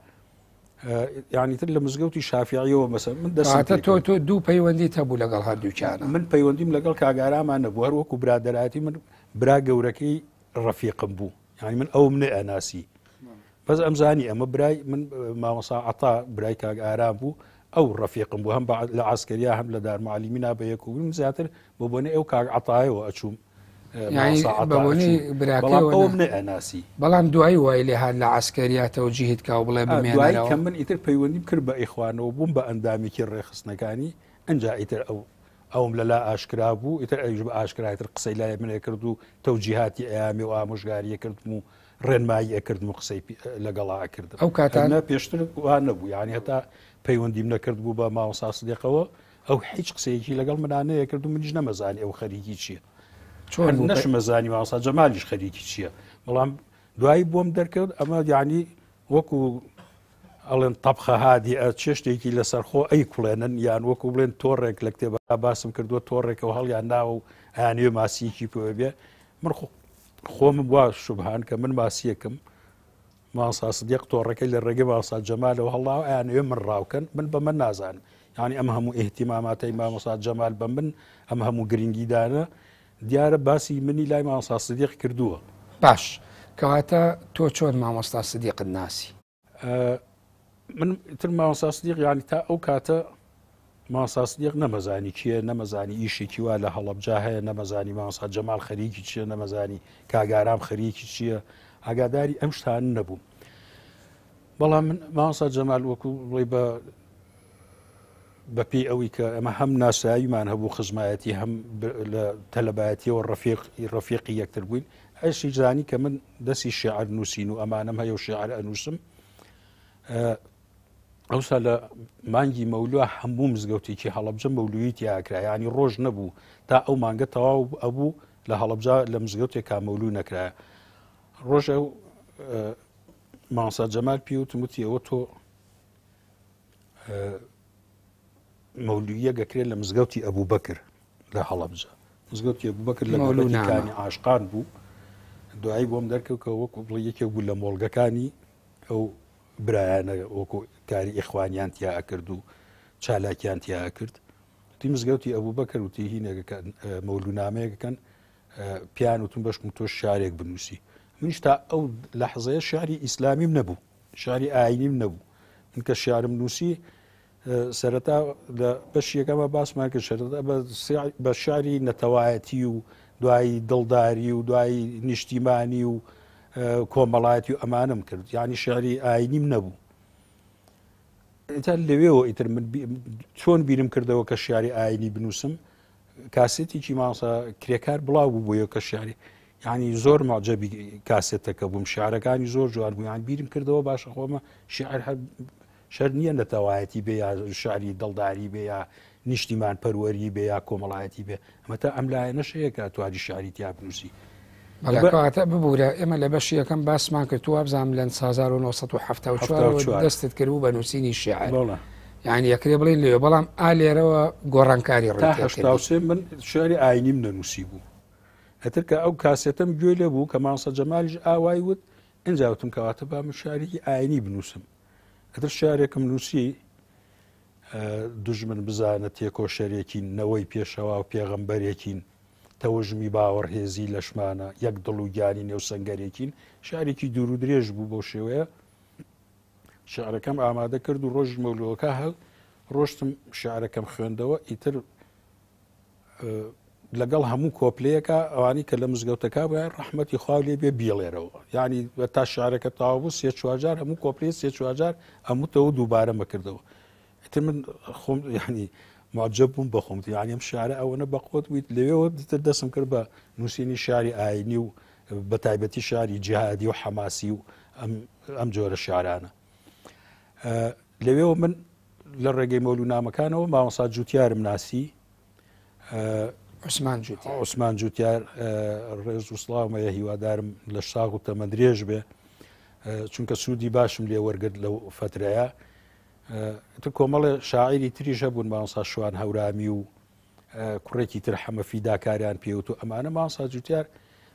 Speaker 2: ینی تر لە مزگەوتی شافعیەوە مەسەن من
Speaker 1: دەساتە تۆ دوو پەیوەندیت هەبوو لەگەڵ هەردووکیانە
Speaker 2: من پەیوەندیم لەگەڵ کاگارامان نەبوو هەر وەکو برادەراتی من برا گەورەکەی ڕەفیقم بوو ینی من ئەوم نێ ئەناسی بەس ئەمزانی ئەمە برای من مامۆستا عەتا برای کاگارام بوو ئەو ڕەفیقم بوو هەم لە عسکەریا هەم لە دارمعلیمینا بە یەک بووین زیاتر بۆ بۆنێ ئەو کاگ عەتایەوە ئەچووم
Speaker 1: بەڵام
Speaker 2: ئەناسی
Speaker 1: بەڵام دوایی وای لێ هاات لە عسکەریاتەوە جیهت کا و بڵێ
Speaker 2: بمێنەوە کە من ئیتر پەیوەندیم کرد بە ئیخوانەوە بووم بە ئەندامێکی ڕێخستنەکانی ئەنجا ئیتر ئەوم لەلا ئاشکرا بوو ئیتر ئەویش بە ئاشکرایتر قسەی لای منێ کرد و تەوجیهاتی ئەیامی و ئامۆژگاریە کردم و ڕێنمایی ئەکردم و قسەی لەگەڵا کردم
Speaker 1: ئەو کاتانە
Speaker 2: پێشتر وان نەبوو یعنی هەتا پەیوەندیم نەکرد بوو بە مامۆستا سدیقەوە ئەو هیچ قسەیەکی لەگەڵ منانەیە کرد و منیش نەمەزانی ئەو خەریکی چییە چۆن نەشمەزانی مامۆستا جەمالیش خەریکی چییە بەڵام دوایی بۆم دەرکەوت ئەمە یعنی وەکو ئەڵێن تەبخە هادی چێشتێکی لەسەرخۆ ئەی کوڵێنن یان وەکو بڵێن تۆڕێک لە کتێبە باسم کردووە تۆڕێکەوە هەڵیان ناوە و ئەیانوێ ماسیەکی پێوە بێ من خۆم وا شوبهان کە من ماسیەکەم مامۆستا سدیق تۆڕەکەی لە ڕێگەی مامۆستا جەمالەوە هەڵاو ئەیانوێ من ڕاوکەن من بە من نازانم یعنی ئەم هەموو ئیهتیماماتەی مامۆستا جەمال بە من ئەم هەموو گرنگیدانە دیارە باسی منی لای مامۆستا سدیق کردووە
Speaker 1: باش کەواتە تۆ چۆن مامۆستا سدیقت ناسی
Speaker 2: من تر مامۆستا سدیق ینی تا ئەو کاتە مامۆستا سدیق نەمەزانی کیە نەمەزانی ئیشێکی وا لە هەڵەبجا هەیە نەمەزانی مامۆستا جەمال خەریکی چییە نەمەزانی کاگارام خەریکی چییە ئاگاداری ئەم شتان نەبوو بەڵام من مامۆستا جەمال وەکو بڵێ بەپێی ئەوەی کە ئەمە هەم ناساییمان هەبوو خزمایەتی هەم لە تەلەبایەتیەوە ڕەفیقی یەکتر بووین ئەشی زانی کە من دەستی شێعر نووسین و ئەمانەم هەیە و شێعر ئەنووسم ئەوسا لە مانگی مەولووە هەموو مزگەوتێکی هەڵەبجە مەولویی یاکرا ینی ڕۆژ نەبوو تا ئەو مانگە تەواو ئەبوو لە هەڵەبجا لە مزگەوتێک کا مەولوو نەکرایە ڕۆژ ئەو مامۆستا جەمال پێوتموتی ئەوە تۆ مەولویە گەکرێت لە مزگەوتی ئەبوو بەکر لە هەڵەبجە مزگەوتی ئەبوو بەکر لە مەولویەکانی عاشقان بوو دوایی بۆم دەرکەوت کە وەکو بڵێ یەکێک بوو لە مۆڵگەکانی ئەو برایانە وەکو کاری ئیخوانیان تیا ئەکرد و چالاکیان تیا ئەکرد تی مزگەوتی ئەبوو بەکر و تی هینێکەکە مەولوونامەیەکەکەن پیان وتم بەشکم تۆ شارێک بنووسی منیش تا ئەو لەحزەیە شاری ئیسلامیم نەبوو شاری ئاینیم نەبوو من کە شارم نووسی سەرەتا لە بەشیەکەمە باسمان کرد بە شاری نەتەوایەتی و دوای دڵداری و دوای نیشتیمانی و کۆمەڵایەتی و ئەمانم کرد یعنی شعری ئاینیم نەبوو لەوێەوە ئیتر چۆن بیرم کردەوە کە شیاری ئاینی بنووسم کاسێتێکی ماسا کرێکار بڵاو بوو بۆیە کە شیاری یعنی زۆر معجەبی کاسێتەکە بووم شعرەکانی زۆر جوان بوو یان بیرم کردەوە باشە خۆمە شعر شەر نییە نەتەوایەتی بێ یا شعری دڵداری بێ یا نیشتیمان پەروەری بێ یا کۆمەڵایەتی بێ ئەمە تا ئەم لایەنە شەیە کە توانی شعری تیا بنووسی
Speaker 1: بەڵێکاتە ببوورە ئێمە لە بەشی یەکەم باسمان کرد تو بزانام لەن 1970 دەستت کرد و بە نووسینی شیعر یعنی یەکرێ بڵین لێ بەڵام ئالێرەوە گۆڕانکاری
Speaker 2: ڕێ من شعری ئاینیم نەنووسی بوو هەتر کە ئەو کاسێتم گوێ لێ بوو کە مامۆستا جەمالیش ئاوای وت ئینجاوتم کەواتە با من شعرێکی ئاینی بنووسم هەتر شعرێکم نووسی دوژمن بزانە تێکۆشەرێکین نەوەی پێشەوا و پێغەمبەرێکین تەوژمی باوەڕهێزی لەشمانە یەک دڵ و گیانی نێو سەنگەرێکین شعرێکی دوور و درێژ بوو بۆ شێوەیە شعرەکەم ئامادە کرد و ڕۆژی مەولوەکە هەل ڕۆشتم شعرەکەم خوێندەوە ئیتر لەگەڵ هەموو کۆپلەیەکە ئەوانی کە لە مزگەوتەکە بە ڕەحمەتی خوا لێ بێ بیڵێرەوە یعنی تا شعرەکە تاوا بوو سێ چوارجار هەموو کۆپلێ سێ چوارجار هەمووتەوە دووبارە مەکردەوە ئیتر من خۆم یعنی معجب بووم بە خۆمتی یعنی ئەم شعرە ئەوەنە بەقۆت بوویت لەوێەوە دیتر دەستم کرد بە نووسینی شاری ئاینی و بە تایبەتی شاری جیهادی و حەماسی و ئەم جۆرە شعرانە لەوێەوە من لە ڕێگەی مەولوونامەکانەوە مامۆستا جوتیارم ناسی عوسمان جوتیار ڕێز و سڵاومەیە هیوادارم لە شاغ و تەمە درێژ بێ چونکە سوودی باشم لێ وەرگرت لەو فترەیە کۆمەڵە شاعری تریش هەبوون مامۆستا شوان هەورامی و کوڕێکی تر حەمە فیداکاریان پێوت و ئەمانە مامۆستا جوتیار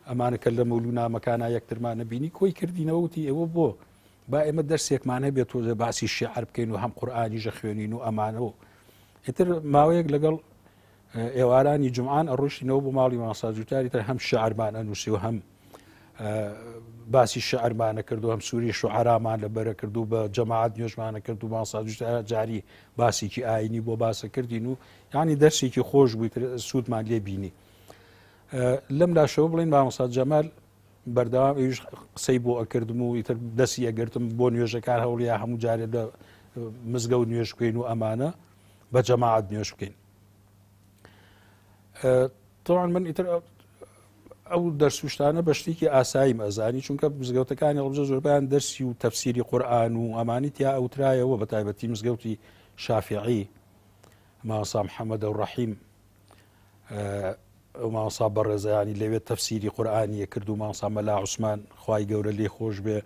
Speaker 2: ئەمانە کە لە مەولوونامەکانە یەکترمانە بینی کۆی کردینەوەتی ئێوە بۆ با ئێمە دەرسێکمان هەبێت تۆزە باسی شیعر بکەین و هەم قورئانیژە خوێنین و ئەمانەوە ئیتر ماوەیەک لەگەڵ ئێوارانی جمعان ئەڕۆشتینەوە بۆ ماڵی مامۆستا جوتیاری تر هەم شیعرمان ئەنووسی و هەم باسی شعرمانە کرد و هەم سووری شوعرامان لەبەرە کرد و بە جەماعەت نوێژمانە کرد و مامۆستا جوتیار جاری باسێکی ئاینی بۆ باسە کردین و یعنی دەرسێکی خۆش بوویت سوودمان لێ بینی لەم لاشەوە بڵین مامۆستا جەمال بەردەوام ئەویش قسەی بۆ ئەکردم و ئیتر دەستی ئەگرتم بۆ نوێژەکان هەوڵیا هەموو جارێ لە مزگەوت نوێژ بکەین و ئەمانە بە جەماعەت نوێژ بکەین طبعا من ئیتر ئەو دەرسوشتانە بە شتێکی ئاساییم ئەزانی چونکە مزگەوتەکانی ڕۆژە زۆربیان دەرسی و تەفسیری قورئان و ئەمانی تیا ئەوترایەوە بە تایبەتی مزگەوتی شافعی مامۆستا محەممەد ئەوڕەحیم مامۆستا بەڕێزەیانی لەوێت تەفسیری قورئانیە کرد و مامۆستا مەلا عوسمان خوای گەورە لێ خۆش بێ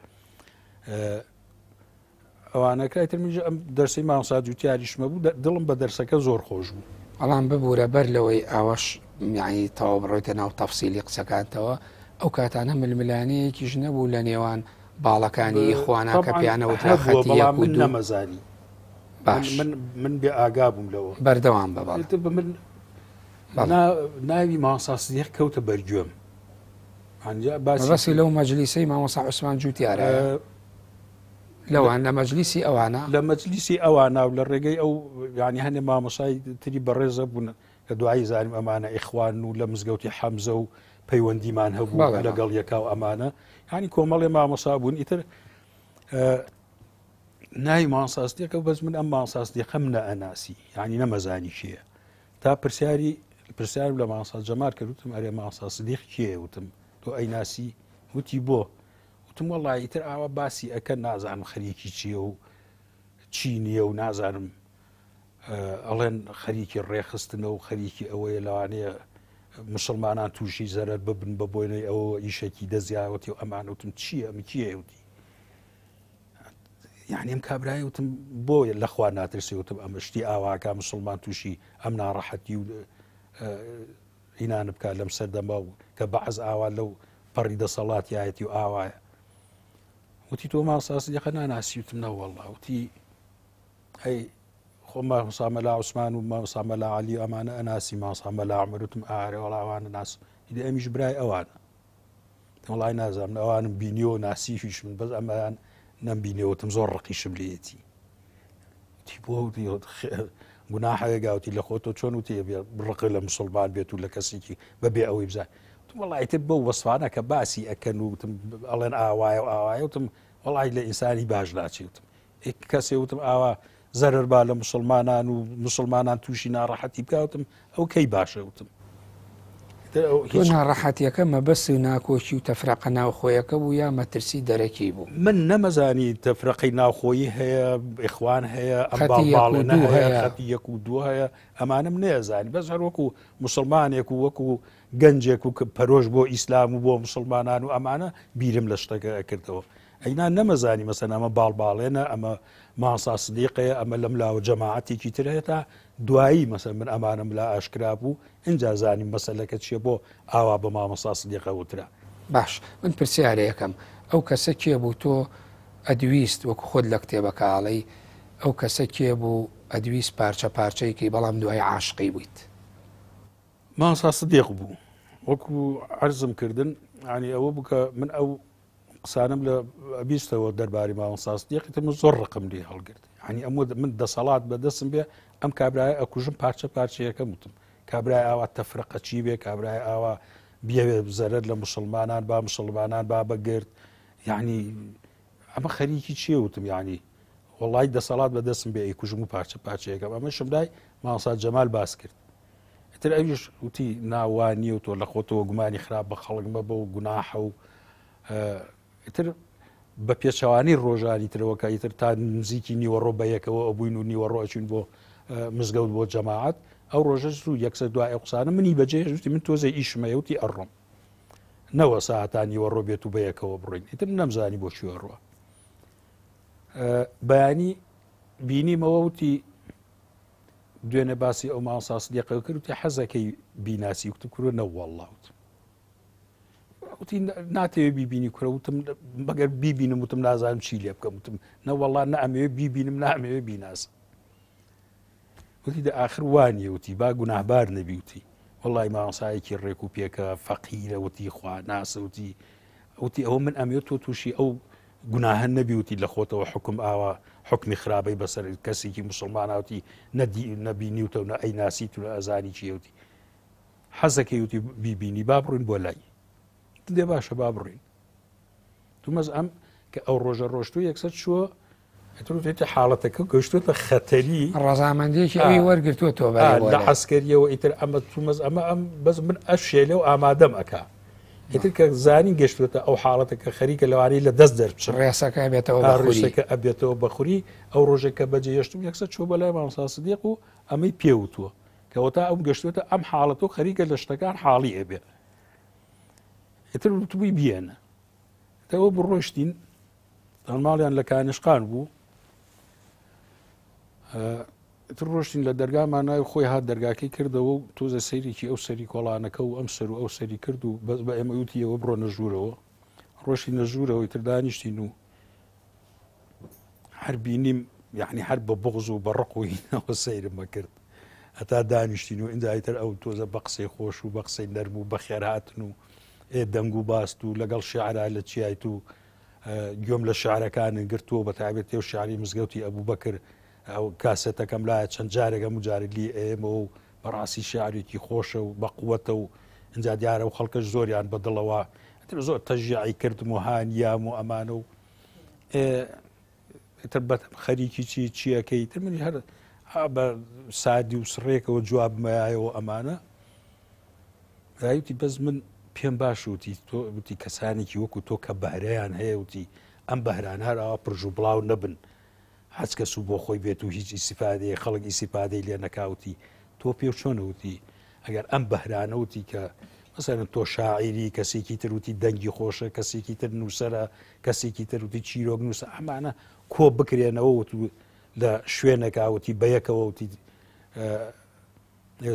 Speaker 2: ئەوانەکە ئیتر منیش ئەم دەرسەی مامۆستا جوتیاریشمە بوو دڵم بە دەرسەکە زۆر خۆش بوو
Speaker 1: بەڵام ببوورە بەر لەوەی ئاوەش یعنی تەواو بڕۆیتە ناو تەفسیلی قسەکانتەوە ئەو کاتانە ململانەیەکیش نەبوو لە نێوان باڵەکانی ئیخوانە کە پیانەوترا خەتیە
Speaker 2: من نەمەزانی باش من بێ ئاگا بووم لەوە
Speaker 1: بەردەوام بەبڵ
Speaker 2: من ناوی مامۆستا سیدیق کەوتە بەرگوێم
Speaker 1: باسی لەو مەجلیسەی مامۆستا عوسمان جوتیارە لەوان لە مەجلیسی ئەوانە
Speaker 2: لە مەجلیسی ئەوانە و لە ڕێگەی ئەو ینی هەنێ مامۆسای تری بەڕێزە بوون کە دوایی زانیم ئەمانە ئیخوان و لە مزگەوتی حەمزە و پەیوەندیمان هەبوو لەگەڵ یەکا و ئەمانە ینی کۆمەڵێ مامۆسا بوون ئیتر ناوی مامۆستا سیدیقە بەس من ئەم مامۆستا سیدیقەم نەئەناسی ینی نەمەزانی کێیە تا پرسیار لە مامۆستا جەمال کردوتم ئەرێ مامۆستا سیدیق کێیە وتم تۆ ئەیناسی وتی بۆ وتم وەڵڵی ئیتر ئاوا باسی ئەکە نازانم خەریکی چییە و چی نییە و نازانم ئەڵێن خەریکی ڕێخستنە و خەریکی ئەوەیە لەوانەیە مسلمانان تووشی زەرەر ببن بە بۆنەی ئەوە ئیشێکی دەزیاوەتی و ئەمانوتم چییە ئەمە کیە وتی یعنی ئەم کابرایی وتم بۆ لەخوا ناترسی وتم ئەمە شتی ئاواکە مسلمان تووشی ئەم ناڕەحەتی و ئینان بکە لەم سەردەما و کە بەعز ئاوا لەو پەڕی دەسەڵاتیایەتی و ئاوایە وتی تۆ مامۆستا سیدیقە ناناسی وتم نەوەڵڵا وتی ئەی خۆ مامۆستا مەلا عوسمان و مامۆستا مەلا عەلی و ئەمانە ئەناسی مامۆستا مەلا عومەر وتم ئارێ وەڵا ئەوانە ناس ئیدە ئەمیش برای ئەوانە وەڵای نازانم ئەوانم بینیەوە ناسیفیش من بەس ئەمەیان نەمبینیەوەتم زۆر ڕقیشم لێیەتی وتی بۆ گوناحەیەگاوتی لە خۆتۆ چۆن وتی ڕق لە مسلمان بێت و لە کەسێکی بەبێ ئەوەی بزای وڵی تر بە وەسفانە کە باسی ئەکەن وتم ئەڵێن ئاوایە و ئاوایە وتم وڵی لە ئینسانی باش ناچێتم کەسێ وتم ئاوا زەرر با لە مسلمانان و مسلمانان تووشی ناڕەحەتی بکوتم ئەو کەی باشە وتم
Speaker 1: ناڕەحەتیەکە مەبەست و ناکۆچی و تەفرەقە ناوخۆیەکە بوو یا مەترسی دەرەکی بوو
Speaker 2: من نەمەزانی تەفرەقەی ناوخۆیی هەیە ئیخوان هەیە ئەم باڵێنە هەیە خەتی یەک و دوو هەیە ئەمانم نێزانی بەس هەر وەکو مسلمانێک و وەکو گەنجێک و پەرۆژ بۆ ئیسلام و بۆ مسلمانان و ئەمانە بیرم لە شتەکە کردەوە ئەینا نەمەزانی مەسەن ئەمە باڵباڵێنە ئەمە ماسا سدیقەیە ئەمە لەم لاوە جەماعەتێکی تر هەیە تا دوایی مەسەن من ئەمانم لا ئاشکرا بوو اینجا زانیم مەسەلەکە چیە بۆ ئاوا بە مامەسا سدیقە وترا
Speaker 1: باش من پرسیارەیەکەم ئەو کەسە کێ بوو تۆ ئەدویست وەکو خۆت لە کتێبەکەڵی ئەو کەسە کێ بوو ئەدویست پارچە پارچەیەکی بەڵام دوای عاشقی بوویت
Speaker 2: مامەسا سدیق بوو وەکو عەرزم کردن ینی ئەوە بووکە من ئەو قسانم لە بیستەوە دەرباری مامەسا سدیقی من زۆر ڕقم لێ هەڵگرت ینی ئەمە من دەسەڵات بەدەستم بێ ئەم کابرایە ئەکوژم پارچە پارچەیەکەم وتم کابرای ئاوا تەفرەقە چی بێ کابرای ئاوا بێ زەرەر لە مسلمانان با مسلمانان با بەگرت یعنی ئەمە خەریکی چیە وتم یعنی وڵی دەسەڵات بەدەستم بێ ئەیکوژم و پارچە پارچەیەکەم ئەمە شمدای مامەسا جەمال باس کرد ئیتر ئەویش وتی ناوانیە و تۆ لە خۆتەوە گومانی خراپ بە خەڵک مەبە و گوناحە و ئیتر بە پێچەوانی ڕۆژانی ترەوەکە ئیتر تا نزیکی نیوەڕۆ بە یەکەوە ئەبووین و نیوەڕۆ ئەچین بۆ مزگەوت بۆ جەماعەت ئەو ڕۆژە و یەکسەر دوای قسانە منی بەجێژتی من تۆزە ئیشمەیەوتی ئەڕۆم نەوە ساعتانی وەڕۆ بێت و بە یەکەوە بڕین ئیتر نەمزانی بۆ چیوەڕوە بەیانی بینیمەوە وتی دوێنێ باسی ئەو مامەسا سدیقە کرد وتی حەزەکەی بیناسی وتم کوڕە نەوەڵڵا وتی ناتەوێ بیبینی کورە وتم بەگەر بیبینم وتم نازانم چی لێ بکەم وتم نەوەڵڵا نەئەمەوێ بیبینم نامەوێ بیناسم وتی دە ئاخر وانیە وتی با گوناهبار نەبی وتی وەڵی مامەسایەکی ڕێک و پێکە فەقیرە وتی خوا ناسە وتی ئەوە من ئەمەوێت تۆ تووشی ئەو گوناهە نەبی وتی لە خۆتەوە حکم ئاوا حکمی خراپەی بەسەر کەسێکی مسلماناوتی نەبینیوتە و نە ئەی ناسیت و ئەزانی چیەوتی حەزەکەی وتی بیبینی با بڕوین بۆ لای دێ باشە با بڕین تومەز ئەم کە ئەو ڕۆژە ڕۆشتو یەکسەر چووە ئەترێتە حاڵەتەکە گەشتوتە خەتەری
Speaker 1: ڕەزامەندێکی ئەوی وەرگرتووە تۆ
Speaker 2: لە حەسکەریەوە ئیتر ئەمە تومەز ئەمە ئەم بەس من ئەشێلە و ئامادەم ئەکا ئیتر کە زانی گەشتوتە ئەو حاڵەتەکە خەریکە لەوانەی لە دەست دەرچ
Speaker 1: ڕێسەکە بێتەوە
Speaker 2: ڕێسەکە ئەبێتەوە بەخوری ئەو ڕۆژێکە بەجێ هێشتم یەکسەر چوە بەلای مامەسا سدیق و ئەمەی پێوتووە کەوەتا ئەم گەشتوتە ئەم حاڵەتۆ خەریکە لە شتەکان حاڵی ئەبێ ئیتر وتبووی بیێنە تەوە بڕۆشتین ماڵیان لە کانشقان بوو تر ڕۆشتین لە دەرگامان ناوی خۆی هات دەرگاکەی کردەوە و تۆزە سەیرێکی ئەو سەری کۆڵانەکە و ئەم سەر و ئەو سەری کرد و بەس بە ئێمە وتیەوە بڕۆ نەژوورەوە ڕۆشتی نەژوورەوەی تر دانیشتین و هەر بینیم یعنی هەر بە بغز و بە ڕقوینەوە سەیرمە کرد هەتا دانیشتین و ئینجایتر ئەو تۆزە بە قسەی خۆش و بە قسەی نەرم و بە خێرهاتن و دەنگ و باست و لەگەڵ شیعرا لە چیایت و گوێم لە شعرەکانن گرتووە بە تایبێت تێو شعری مزگەوتی ئەبوو بەکر ئەو کاسێتەکەم لایە چەند جارێکە مجارلی ئێمە و بەڕاستی شعرێکی خۆشە و بە قووەتە و ئەجا دیارە و خەڵکەش زۆریان بەدڵەوە زۆر تەژیعی کردم و هانیام و ئەمانە و تر بە خەریکی چیەکەی تر منی هەر بە سادی و سڕێکەوە جوابمایەوە ئەمانە دایوتی بەس من پێم باش وتی تۆ وتی کەسانێکی وەکو تۆ کە بەهرەیان هەیە وتی ئەم بەهران هەر ئەوە پرژ و بڵاو نەبن هەچ کەس و بۆ خۆی بێت و هیچ ئیسیفادەیە خەڵک ئیسیفادەی لێ نەکاوتی تۆ پێ چۆنەوتی ئەگەر ئەم بەهرانەوتی کە مەسەرەن تۆ شاعیری کەسێکی تر وتی دەنگی خۆشە کەسێکی تر نووسەرە کەسێکی تر وتی چیرۆک نووسە ئەمانە کۆ بکرێنەوە وت لە شوێنەکەوتی بەیەکەوە وتی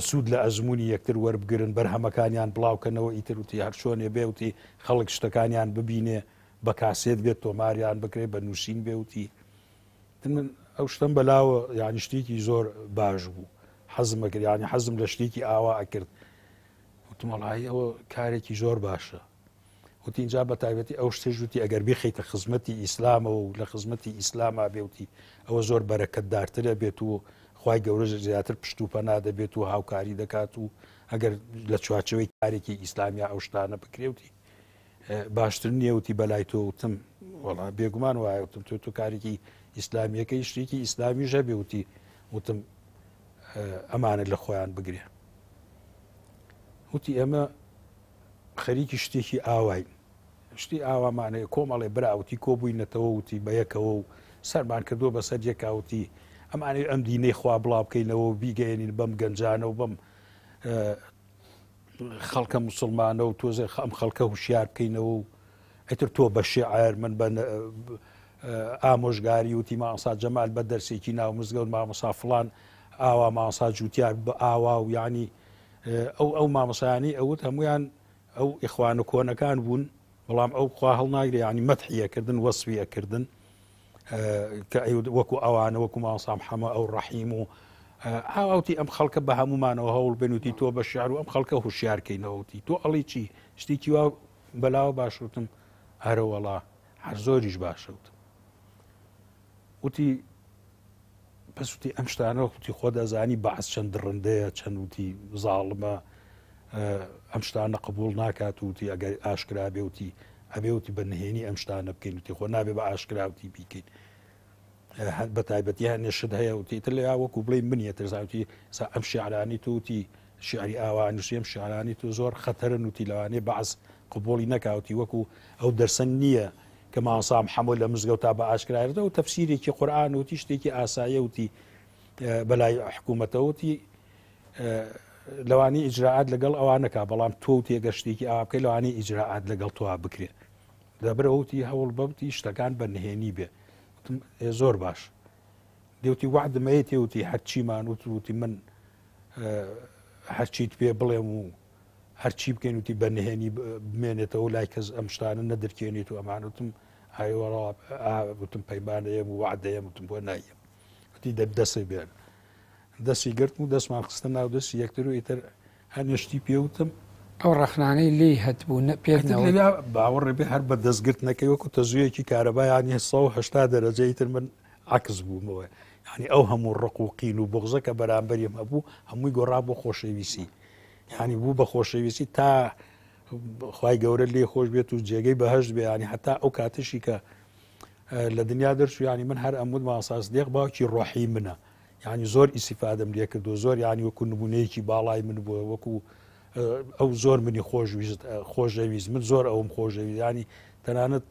Speaker 2: سوود لە ئەزمموی یەکتر وەربگرن بەرهەمەکانیان بڵاوکەنەوە ئیتر وتی هەر چۆنێ بێوتی خەڵک شتەکانیان ببینێ بە کاسێت بێت تۆماریان بکرێ بە نووسین بێوتی من ئەو شتم بەلاوە یانی شتێکی زۆر باش بوو حەزمە کرد ینی حەزم لە شتێکی ئاوا ئەکرد وتمەڵایی ئەوە کارێکی زۆر باشە وتی اینجا بە تایبەتی ئەو شتێژوتی ئەگەر بخیتە خزمەتی ئیسلامە و لە خزمەتی ئیسلاما بێوتی ئەوە زۆر بەرەکەتدارترە بێت و خی گەورە زیاتر پشت و پەنا دەبێت و هاوکاری دەکات و ئەگەر لە چوارچەوەی کارێکی ئیسلامیا ئەو شتانە بکرێوتی باشتر نییەوتی بەلای تۆ وتم وڵا بێگومان وایەوتم تۆ کارێکی ئیسلامیەکەی شتێکی ئیسلامی ژەبێوتی وتم ئەمانە لە خۆیان بگرێ وتی ئێمە خەریکی شتێکی ئاوای شتی ئاوامانەیە کۆمەڵێ براوتی کۆبووینەتەوە وتی بە یەکەوە و سەرمان کردووە بەسەر یەکاوتی ئەمانێ ئەم دینەی خوا بڵاو بکەینەوە و بیگەێنین بەم گەنجانە و بەم خەڵکە موسڵمانە و تۆزێ ئەم خەڵکە هوشیار بکەینەوە و ئەتر تۆ بە شێعر من بە ئامۆژگاری وتی مامۆستا جەمال بە دەرسێکی ناو مزگەوت مامۆستا فڵان ئاوا مامۆستا جوتیار بە ئاوا و یعنی ئەو مامۆسایانی ئەوت هەمویان ئەو ئیخوان و کۆنەکان بوون بەڵام ئەو خوا هەڵناگرێ ینی مەدحیەکردن وەسفیەکردن کە وەکو ئەوانە وەکو مامۆستا محەممەد ئەو ڕەحیم و ئاوتی ئەم خەڵکە بە هەمومانەوە هەوڵ بنوتی تۆ بە شعر و ئەم خەڵکە هوشیارکەینەوەتی تۆ ئەڵی چی شتێکی وا بەلاوە باشوتم هەرە وەڵا هەر زۆریش باشەوتم وتی پسوتی ئەم شتانە وتی خۆ دەزانی بەعس چەند ڕندەیە چەند وتی زاڵمە ئەم شتانە قبول ناکات وتی ئەگەر ئاشکرا بێوتی ئەبێوتی بە نهێنی ئەم شتانە بکەین وتی خۆ نابێ بە ئاشکراوتی بیکەین بە تایبەتی هەنێشت هەیە وتی تر لە وەکو بڵێ منیە ترزانوتی ئەم شیعرانی توتی شیعری ئاوانوسی ئەم شیعرانی تو زۆر خەتەرن وتی لەوانێ بەعس قبولی نەکاوتی وەکو ئەو دەرسەن نییە کە مامۆستا محەممەد لە مزگەوت تا بە ئاشکرایەوە و تەفسیرێکی قورئان وتی شتێکی ئاسایە وتی بەلای حکوومەتەوەتی لەوانی ئیجراعات لەگەڵ ئەوانەکە بەڵام تۆ تێگە شتێکی ئاکەی لەوانی ئیجراعات لەگەڵ تۆ بکرێت دەبرەوتی هەوڵ بەوتی شتەکان بە نهێنی بێ زۆر باش دێوتی وعدمەیە تێوتی هەرچیمان وتی من هەرچیت پێ بڵێم و هەرچی بکەین وتی بە نهێنی بمێنێتەوە لای کەس ئەم شتانە نەدرکێنێت و ئەمانوتم وتم پەیمانەیەم و وعدەیەم وتم بۆ نایە وتی دەستی بێن دەستی گرتم و دەستمان خستە ناو دەستی یەکتر و ئیتر هەنێشتی پێوتم
Speaker 1: ئەو ڕەخنانەی لی هەتبوو پێ
Speaker 2: باوەڕێ بێ هەر بە دەستگرت نەکەی وەکو تەزویەکی کارەبایانی 180 دەرەجەی تر من عکس بوومەوە ینی ئەو هەموو ڕقوقین و بغزە کە بەرامبەریم هەبوو هەمووی گۆڕا بۆ خۆشەویستی ینی بوو بە خۆشەویستی تا خی گەورە لێ خۆش بێت و جێگەی بەهشت بێ ینی هەتا ئەو کاتشی کە لە دنیا دەرچوو ینی من هەر ئەمود ماساس دێق باوکی ڕۆحی منە ینی زۆر ئیسیفادەم لێ کردو زۆر ینی وەکو نمونەیەکی باڵای من بووە وەکو ئەو زۆر منی خۆشەویست من زۆر ئەوم خۆشەویست ینی تەنانەت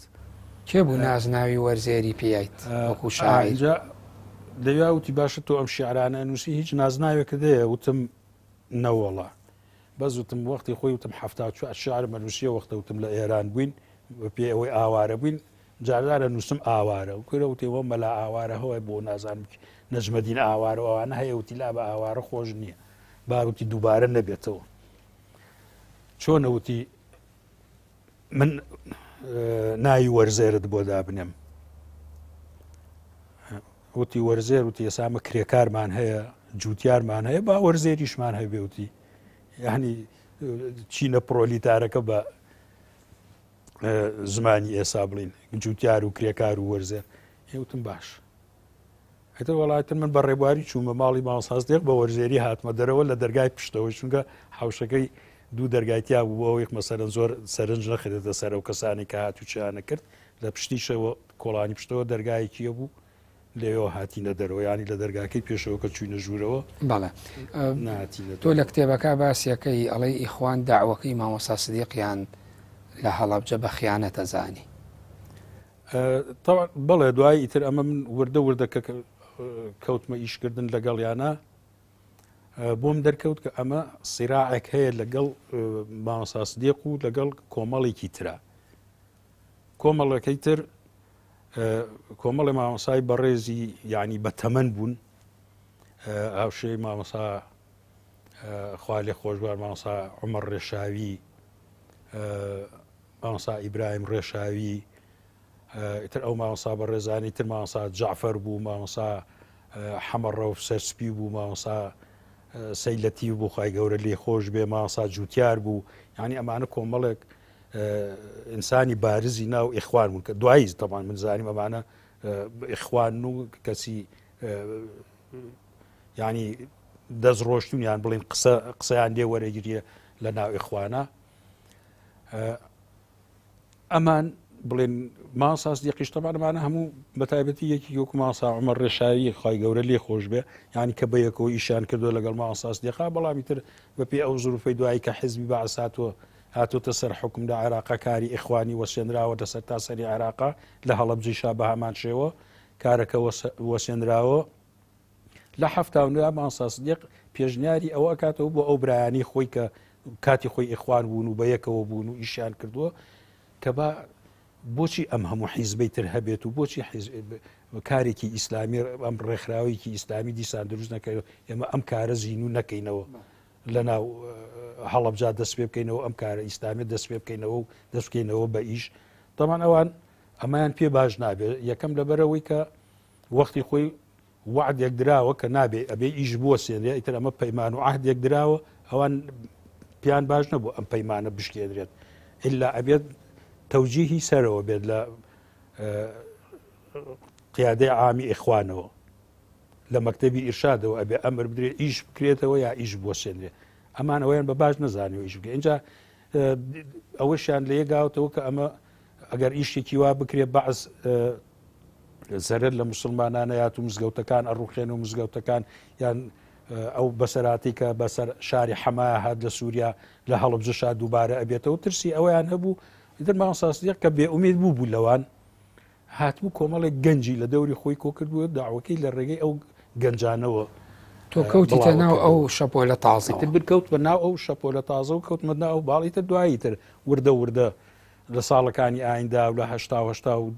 Speaker 1: کێ بوو نازناوی وەرزێری پێیت وەکو شاعر
Speaker 2: دەیا وتی باشە تۆ ئەم شیعرانە نووسی هیچ نازناوێکە دەیە وتم نەوەڵا بەس وتم وەختی خۆی وتم هەفتاد شعر مەنووسیە وەختە وتم لە ئێران بووین پێ ئەوەی ئاوارە بووین جاردارە نووسم ئاوارە و کورە وتێەوە مەلا ئاوارە هەوای بۆ نازانم نەجمەدین ئاوارەوەوانە هەیە وتی لا بە ئاوارە خۆش نییە باوتی دووبارە نەبێتەوە چۆنەوتی من ناوی وەرزێرت بۆ دابنێم وتی وەرزێر وتی ئێسامە کرێکارمان هەیە جووتیارمان هەیە با وەرزێریشمان هەبێوتی یعنی چینە پرۆلیتارەکە بە زمانی ئێسا بڵین جووتیار و کرێکار و وەرزێر هێوتم باش هەتە وڵاتن من بە ڕێبواری چوومە ماڵی ماوەسازدێق بە وەرزێری هاتمە دەرەوە لە دەرگای پشتەوە چونکە حوشەکەی دوو دەرگایتیا بوو بۆەوەی مەسەرەن زۆر سەرنج نەخێتە سەر و کەسانی کە هاتوچیانە کرد لە پشتیشەوە کۆڵانی پشتەوە دەرگایەکیە بوو لێەوە هاتیینە دەرەوە ینی لە دەرگاکەی پێشەوە کە چوینە ژوورەوە
Speaker 1: بەڵێ تۆ لە کتێبەکە باسیەکەی ئەڵەی ئیخوان داوەکەی مامۆستا سدیقیان لە هەڵەبجە بە خیانەتە زانی
Speaker 2: بەڵێ دوای ئیتر ئەمە من وردەکە کەوتمە ئیشکردن لەگەڵیانە بۆم دەرکەوت کە ئەمە سیراعێک هەیە لەگەڵ مامۆستا سدیق و لەگەڵ کۆمەڵێکی ترە کۆمەڵەکەی تر کۆمەڵی مامۆسای بەڕێزی ینی بە تەمەەن بوون هاوشەی مامۆسا خوا لێ خۆشبار مامۆسا عومەر ڕێشاوی مامۆسا ئیبراهیم ڕێشاوی ئیتر ئەو مامۆسا بەڕێزانی تر مامۆسا جعفەر بوو مامۆسا حەمەڕەوف سەرسپی بوو مامۆسا سەیلەتی بوو خی گەورە لێ خۆش بێ مامۆسا جووتیار بوو ینی ئەمانە کۆمەڵێک ئینسانی بارزی ناو ئیخوان بوون کە دواییز تەمان من زانیم ئەمانە ئیخوان و کەسی ینی دەستڕۆشتونیان بڵێن قسەیان لێ وەرەگیریە لە ناو ئیخوانە ئەمان بڵێن ماسا سدیقیش تەمانمانە هەموو بەتایبەتی یەکی وەکو ماسا عومەر ڕێشایی خی گەورە لێ خۆش بێ ینی کە بە یەکەوە ئیشان کردو لەگەڵ ماسا سدیقا بەڵامی تر بەپێ ئەو زروفەی دوایی کە حیزبی بەعەس هاتوۆتە سەر حکومدا عێراقا کاری ئیخوانی وەسێنراوە دەسەر تا سەری عێراقا لە هەڵەبجەیشا بە هەمان شێوە کارەکە وەسێنراوە لە هەفتاوندا ماسا سدیق پێشنیاری ئەوە ئەکاتەوە بۆ ئەو برایانی خۆی کە کاتی خۆی ئیخوان بوون و بە یەکەوە بوون و ئیشیان کردووە کە بە بۆچی ئەم هەموو حیزبەی تر هەبێت و بۆچی کارێکی ئیسلامی ئەم ڕێکخراوەیەکی ئیسلامی دیسان دروست نەکەیەوە ئێمە ئەم کارە زین و نەکەینەوە لە ناو هەڵەبجا دەست پێ بکەینەوە ئەم کارە ئیسلامی دەست پێ بکەینەوە و دەست بکەینەوە بە ئیش تەمان ئەوان ئەمایان پێ باش نابێت یەکەم لەبەرەوەی کە وەختی خۆی وعدێک دراوە کە نابێ ئەبێ ئیش بووە سێنێ ئیتر ئەمە پەیمان و عهدێک دراوە ئەوان پیان باش نەبوو ئەم پەیمانە بشکێدرێت ئللا ئەبێت تەوجیهی سەرەوە بێت لە قیادەی عامی ئیخوانەوە لە مەکتەبی ئیرشادەوە ئەبێ ئەمر بدرێت ئیش بکرێتەوە یا ئیش بۆ سێنرێ ئەمان ئەویان بە باش نەزانانی و ئیش بکە اینجا ئەوەشیان لە یەکگاوتەوە کە ئەمە ئەگەر ئیشتێکی وا بکرێت بەعز زەرەر لە مسلمانانەیات و مزگەوتەکان ئەڕوخێن و مزگەوتەکان یان ئەو بەسەراتی کە بەسەر شاری حەمایە هات لە سووریا لە هەڵەبجەشا دووبارە ئەبێتەوە ترسی ئەویان هەبوو ئیتر ماسا سدیق کە بێئومید بوو لەوان هاتبوو کۆمەڵێک گەنجی لە دەوری خۆی کۆ کردووە داوەکەی لە ڕێگەی ئەو گەنجانەوە
Speaker 1: تۆ کەوتیتە ناو ئەو شەپۆلە تازە
Speaker 2: تر برکەوت بە ناو ئەو شەپۆلە تازە و کەوتمە ناو باڵیتر دوایی تر وردە لە ساڵەکانی ئایندا و لە هەشتا و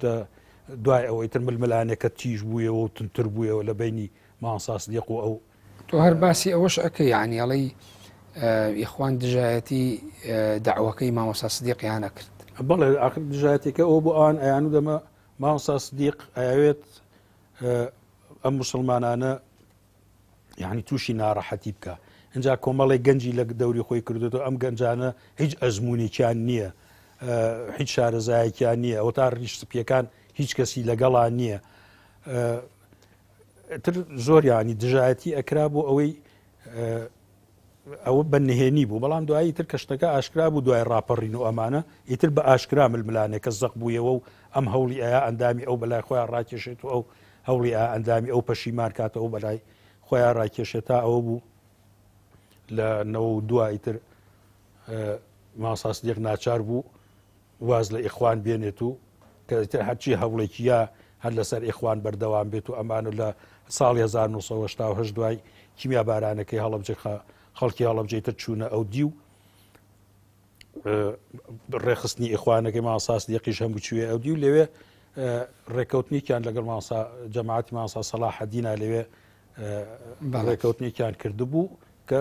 Speaker 2: دوای ئەوەی تر ململانێکە تیژ بوویەوە و تونتر بوویەوە لە بینی ماسا سدیق و ئەو
Speaker 1: تۆ هەر باسی ئەوەش ئەەکە یعنی ئەڵی ئیخوان دژایەتی داوەکەی مامۆستا سدیقیان نەکرد
Speaker 2: بەڵێ ئاخر دژایەتێکە ئەو بۆ ئەوان ئەیان و دەمە مامۆستا سدیق ئەیەوێت ئەم مسلمانانە یعنی تووشی ناڕەحەتی بکە اینجا کۆمەڵی گەنجی لە دەوری خۆی کردێتەوە ئەم گەنجانە هیچ ئەزمموونێکیان نییە هیچ شارەزایەکیان نییە ئەو تا ڕیشتپیەکان هیچ کەسی لەگەڵان نییە تر زۆر ینی دژایەتی ئەکرا بۆ ئەوەی ئەوە بەنهێنی بوو بەڵام دوایی تر کەشتەکە ئاشکرا بوو دوای ڕاپەڕین و ئەمانە ئیتر بە ئاشکرا ململانێکە زەق بوویەوە و ئەم هەوڵی ئەیە ئەندامی ئەو بەلای خۆیان ڕاکێشێت و ئەو هەوڵی ئەندامی ئەو پەشیمان کاتەوە بەلای خۆیان ڕاکێشێت تا ئەوە بوو لە 92 تر ماسا سدیق ناچار بوو واز لە ئیخوان بێنێت و کەتر هەرچی هەوڵێکی یا هەر لەسەر ئیخوان بەردەوام بێت و ئەمانە لە ساڵی 1970 دوای کیمیا بارانەکەی هەڵەبجە خەڵکی هەڵەبجەیتر چوونە ئەو دی و ڕێخستنی ئیخوانەکەی ماسا سدیقیش هەموو کوێ ئەو دی و لەوێ ڕێکەوتنییان لەگەڵ جەماعەتی ماسا سەلاحەدینە لەوێ ڕێکەوتنییان کردبوو کە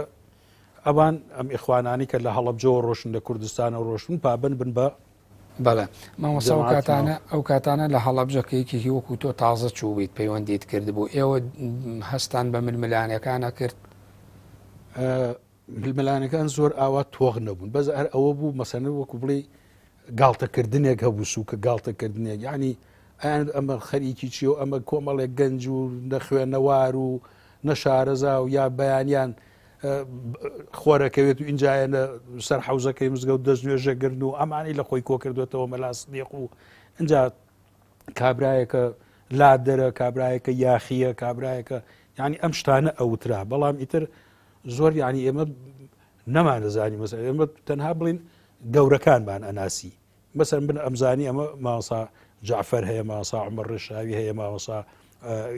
Speaker 2: ئەوان ئەم ئیخوانانی کە لە هەڵەبجەوە ڕۆشن لە کوردستانە ڕۆشن پابند بن بە
Speaker 1: بەڵێ مامۆستا ئەو کاتانە لە هەڵەبجەکەیەکی وەکو تۆ تازە چوو بیت پەیوەندیت کرد بوو ئێوە هەستان بە ململانەکانە کرد
Speaker 2: ململانەکان زۆر ئاوا تۆغ نەبوون بەس هەر ئەوە بوو مەسەنە وەکو بڵێ گاڵتەکردنێک هەبوو سوکە گاڵتەکردنێک یعنی ئەمە خەریکی چی و ئەمە کۆمەڵێک گەنج و نەخوێنەوار و نەشارەزا و یا بەیانیان خۆرەکەوێت و ئینجایەنە سەر حوزەکەی مزگەوت دەستنوێژەگرن و ئەمانی لە خۆی کۆ کردوێتەوە مەلا سدیق و اینجا کابرایەکە لادەرە کابرایەکە یاخیە کابرایەکە ینی ئەم شتانە ئەوترا بەڵام ئیتر زۆر ینی ئێمە نەمانەزانی مەسەر ئێمە تەنها بڵین گەورەکانمان ئەناسی مەسەر بن ئەمزانی ئەمە ماسا جعفەر هەیە ماسا عومەر ڕێشاوی هەیە ماسا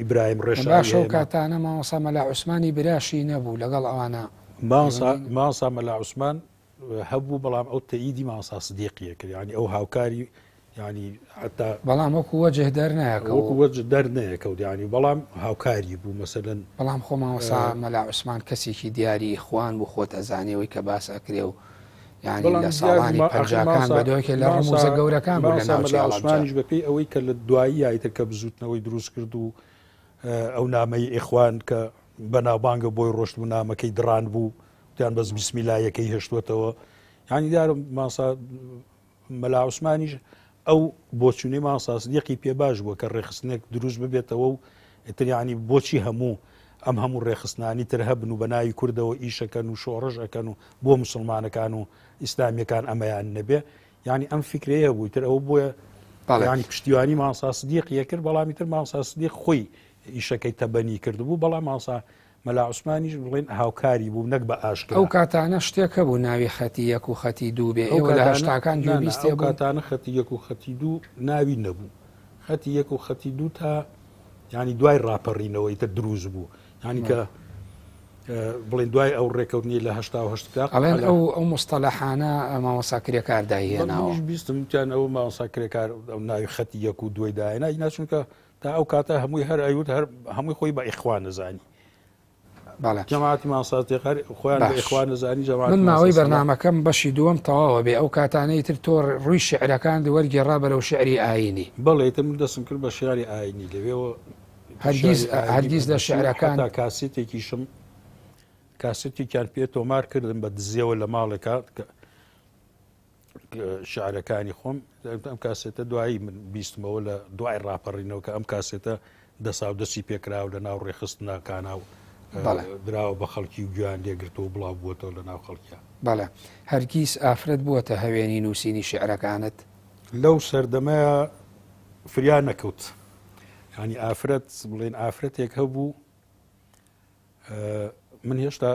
Speaker 2: ئیبراهیم ڕێشاوی
Speaker 1: باشە کاتانە مامۆستا مەلا عوسمانی براشی نەبوو لەگەڵ ئەوانە
Speaker 2: ماسا مەلا عوسمان هەبوو بەڵام ئەو تەئیدی ماسا سدیقیە کرد ینی ئەو هاوکاری ینی حتا
Speaker 1: بەڵام وەکو وەجه دەرنایەکە
Speaker 2: وەکو وەجه دەرنەیەکەوت ینی بەڵام هاوکاری بوو مەسەلەن
Speaker 1: بەڵام خۆ مامۆستا مەلا عوسمان کەسێکی دیاری خوان بوو خۆت ئەزانێەوەی کە باس ئەکرێ و ینی لە ساڵانی پەنجاکان بەدۆکێ لە ڕموزە گەورەکان بوو لە ناوچەی
Speaker 2: عوسمانیش بەپێی ئەوەی کە لە دوایی یایتر کە بزوتنەوەی دروست کرد و ئەو نامەی ئیخوان کە بەناوبانگە بۆی ڕۆشت بوو نامەکەی دران بوو تیان بەس بیسمیلایەکەی هێشتوێتەوە ینی دارم ماسا مەلا عوسمانیش ئەو بۆچوونەی ماسا سدیقی پێ باش بووە کە ڕێخستنێک دروست ببێتەوە و ئیتر ینی بۆچی هەموو ئەم هەموو ڕێخستانی تر هەبن و بە ناوی کوردەوە ئیشەکەن و شۆڕژ ئەەکەن و بۆ مسلمانەکان و ئیسلامیەکان ئەمەیان نەبێ ینی ئەم فکرەیە بووی تر ئەو بۆیە ینی پشتیوانی مامۆستا سدیقیە کرد بەڵامی تر مامۆستا سدیق خۆی ئیشەکەی تەبەنی کردبوو بەڵام مامۆستا مەلا عوسمانیش بڵێن هاوکاری بوو نەک بە ئاشکرا.
Speaker 1: ئەو کاتانە شتێکە بوو ناوی خەتی 1 و خەتی 2 بێ ئەو لە هەشتاکان
Speaker 2: ئەو کاتانە خەتی 1 و خەتی 2 ناوی نەبوو. خەتی 1 و خەتی 2 تا ینی دوای ڕاپەڕینەوەی تر دروست بوو ینی کە بڵێن دوای ئەو ڕێکەوتنی لە
Speaker 1: ئەڵێن ئەو مستەلەحانە مامۆساکرێ کارداهێناوە
Speaker 2: بیستمتیان ئەو مامۆساکرێکار ئەو ناوی خەتی 1 و 2 داهێنا ناچونکە تا ئەو کاتە هەمووی هەر ئەیوت هەمووی خۆی بە ئیخوان نەزانی جەماعەتی مامۆستاکار خۆیان بە ئیخوان نەزانی جەماعەت
Speaker 1: من ماوەی بەرنامەکەم بەشی دووەم تەواوە بێ ئەو کاتانەی تر تۆ ڕووی شعرەکان وەرگێڕا بەرەو شعری ئاینی
Speaker 2: بەڵێ من دەستم کرد بە شعری ئاینی لەوێەوە
Speaker 1: هەرگیز لە شعرەکان
Speaker 2: تا کاسێتێکیشم کاسێتێکیان پێ تۆمار کردم بە دزیەوە لە ماڵێکا شعرەکانی خۆم ئەم کاسێتە دوایی من بیستمەوە لە دوای ڕاپەڕینەوە کە ئەم کاسێتە دەسا و دەستی پێکراوە لە ناو ڕێخستنەکانە و دراوە بە خەڵکی و گویان لێگرتەوە بڵاو بووەتەوە لە ناو خەڵکیان.
Speaker 1: بەڵێ هەرگیز ئافرەت بووەتە هەوێنی نووسینی شعرەکانت
Speaker 2: لەو سەردەمەیە فریان نەکەوت ینی ئافرەت بڵێن ئافرەتێک هەبوو من هێشتا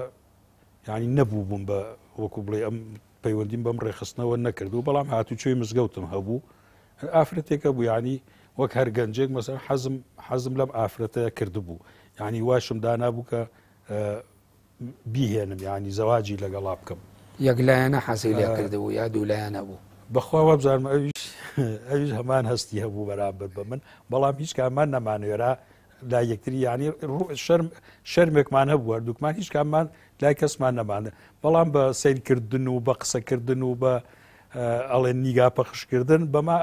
Speaker 2: ینی نەبوو بووم بە وەکو بڵێ ئەم پەیوەندیم بەم ڕێخستنەوە نەکردو بەڵام هاتوچۆی مزگەوتم هەبوو ئافرەتێکە بوو ینی وەک هەر گەنجێک مەسەر حەزم لەم ئافرەتەیە کردبوو ینی واشم دانابوو کە بیهێنم ینی زەواجی لەگەڵا بکەم
Speaker 1: یەکلایەنە حەزی لێ کردبوو یا دوولایەنە بوو
Speaker 2: بەخوا وەبزانم ئەویش هەمان هەستی هەبوو بەرامبەر بە من بەڵام هیچ کامان نەمانوێرا لا یەکتری ینی شەرمێکمان هەبوو هەردووکمان هیچ کاممان لای کەسمان نەمانە بەڵام بە سیرکردن و بە قسەکردن و بە ئەڵێن نیگا پەخشکردن بەما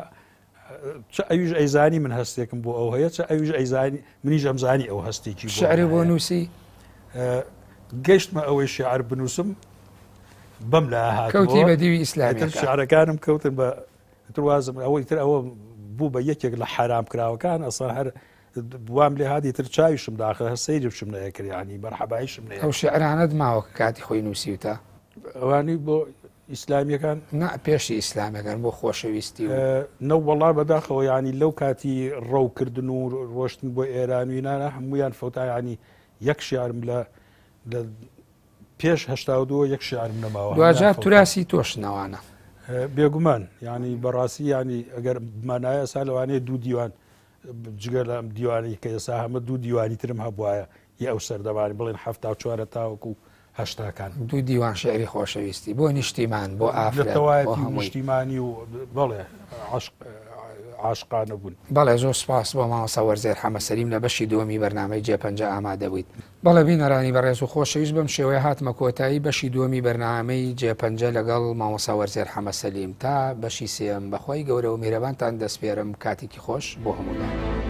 Speaker 2: چ ئەویش ئەیزانی من هەستێکم بۆ ئەو هەیە چ ئەویش ئەیزانی منیش ئەمزانی ئەو هەستێکی
Speaker 1: شعری بۆ نووسی
Speaker 2: گەشتمە ئەوەی شعر بنووسم بەم لە
Speaker 1: کەوتی بە دیوی ئیسلامی
Speaker 2: شعرەکانم کەوتن بە توازم ئەوەی تر ئەوە بوو بە یەکێک لە حرام کراوەکان ئەسا هەر دوام لێ هادی تر چاویشم داخل هە سەیرشم نەیەکردیانی بەرحەبایشم نەیە
Speaker 1: ئەو شعرانت ماوە کاتی خۆی نووسیوتە
Speaker 2: ئەوانی بۆ ئیسلامیەکان
Speaker 1: پێشی ئیسلامیەکان بۆ خۆشەویستی
Speaker 2: نە وەڵا بەداخەوە ینی لەو کاتی ڕەوکردن و ڕۆشتن بۆ ئێرانوینانە هەمویان فەوتایانی یەک شعرم لە پێش هەشتا و یەک شعرم نەماوە
Speaker 1: دوجار توراسی تۆشنەوانە
Speaker 2: بێگومان ینی بەڕاستی ینی ئەگەر مانایە سا لەوانەیە دوو دیوان جگە لە دیوانی کە ئێسا هەمە دوو دیوانی ترم هەبواە یە ئەو سەردەمانی بڵێن 74 تاوەکو هەشتاکان
Speaker 1: دوو دیوان شعری خۆشەویستی بۆ نیشتیمان بۆ
Speaker 2: ئافرەتەوایەتی نیشتیمانی و بڵێ عاشقانە بوون.
Speaker 1: بەڵێ زۆر سپاس بۆ مامۆستا وەرزێر حەمەسەلیم لە بەشی دووەمی بەرنامەی جێپەنجە ئامادە بوویت. بەڵێ بینەرانی بەڕێز و خۆشەویست بەم شێوەیە هاتمە کۆتایی بەشی دووەمی بەرنامەی جێپەنجە لەگەڵ مامۆستا وەرزێر حەمەسەلیم تا بەشی سێم بەخۆی گەورە و میرەبانتان دەسپێرم کاتێکی خۆش بۆ هەموولاان.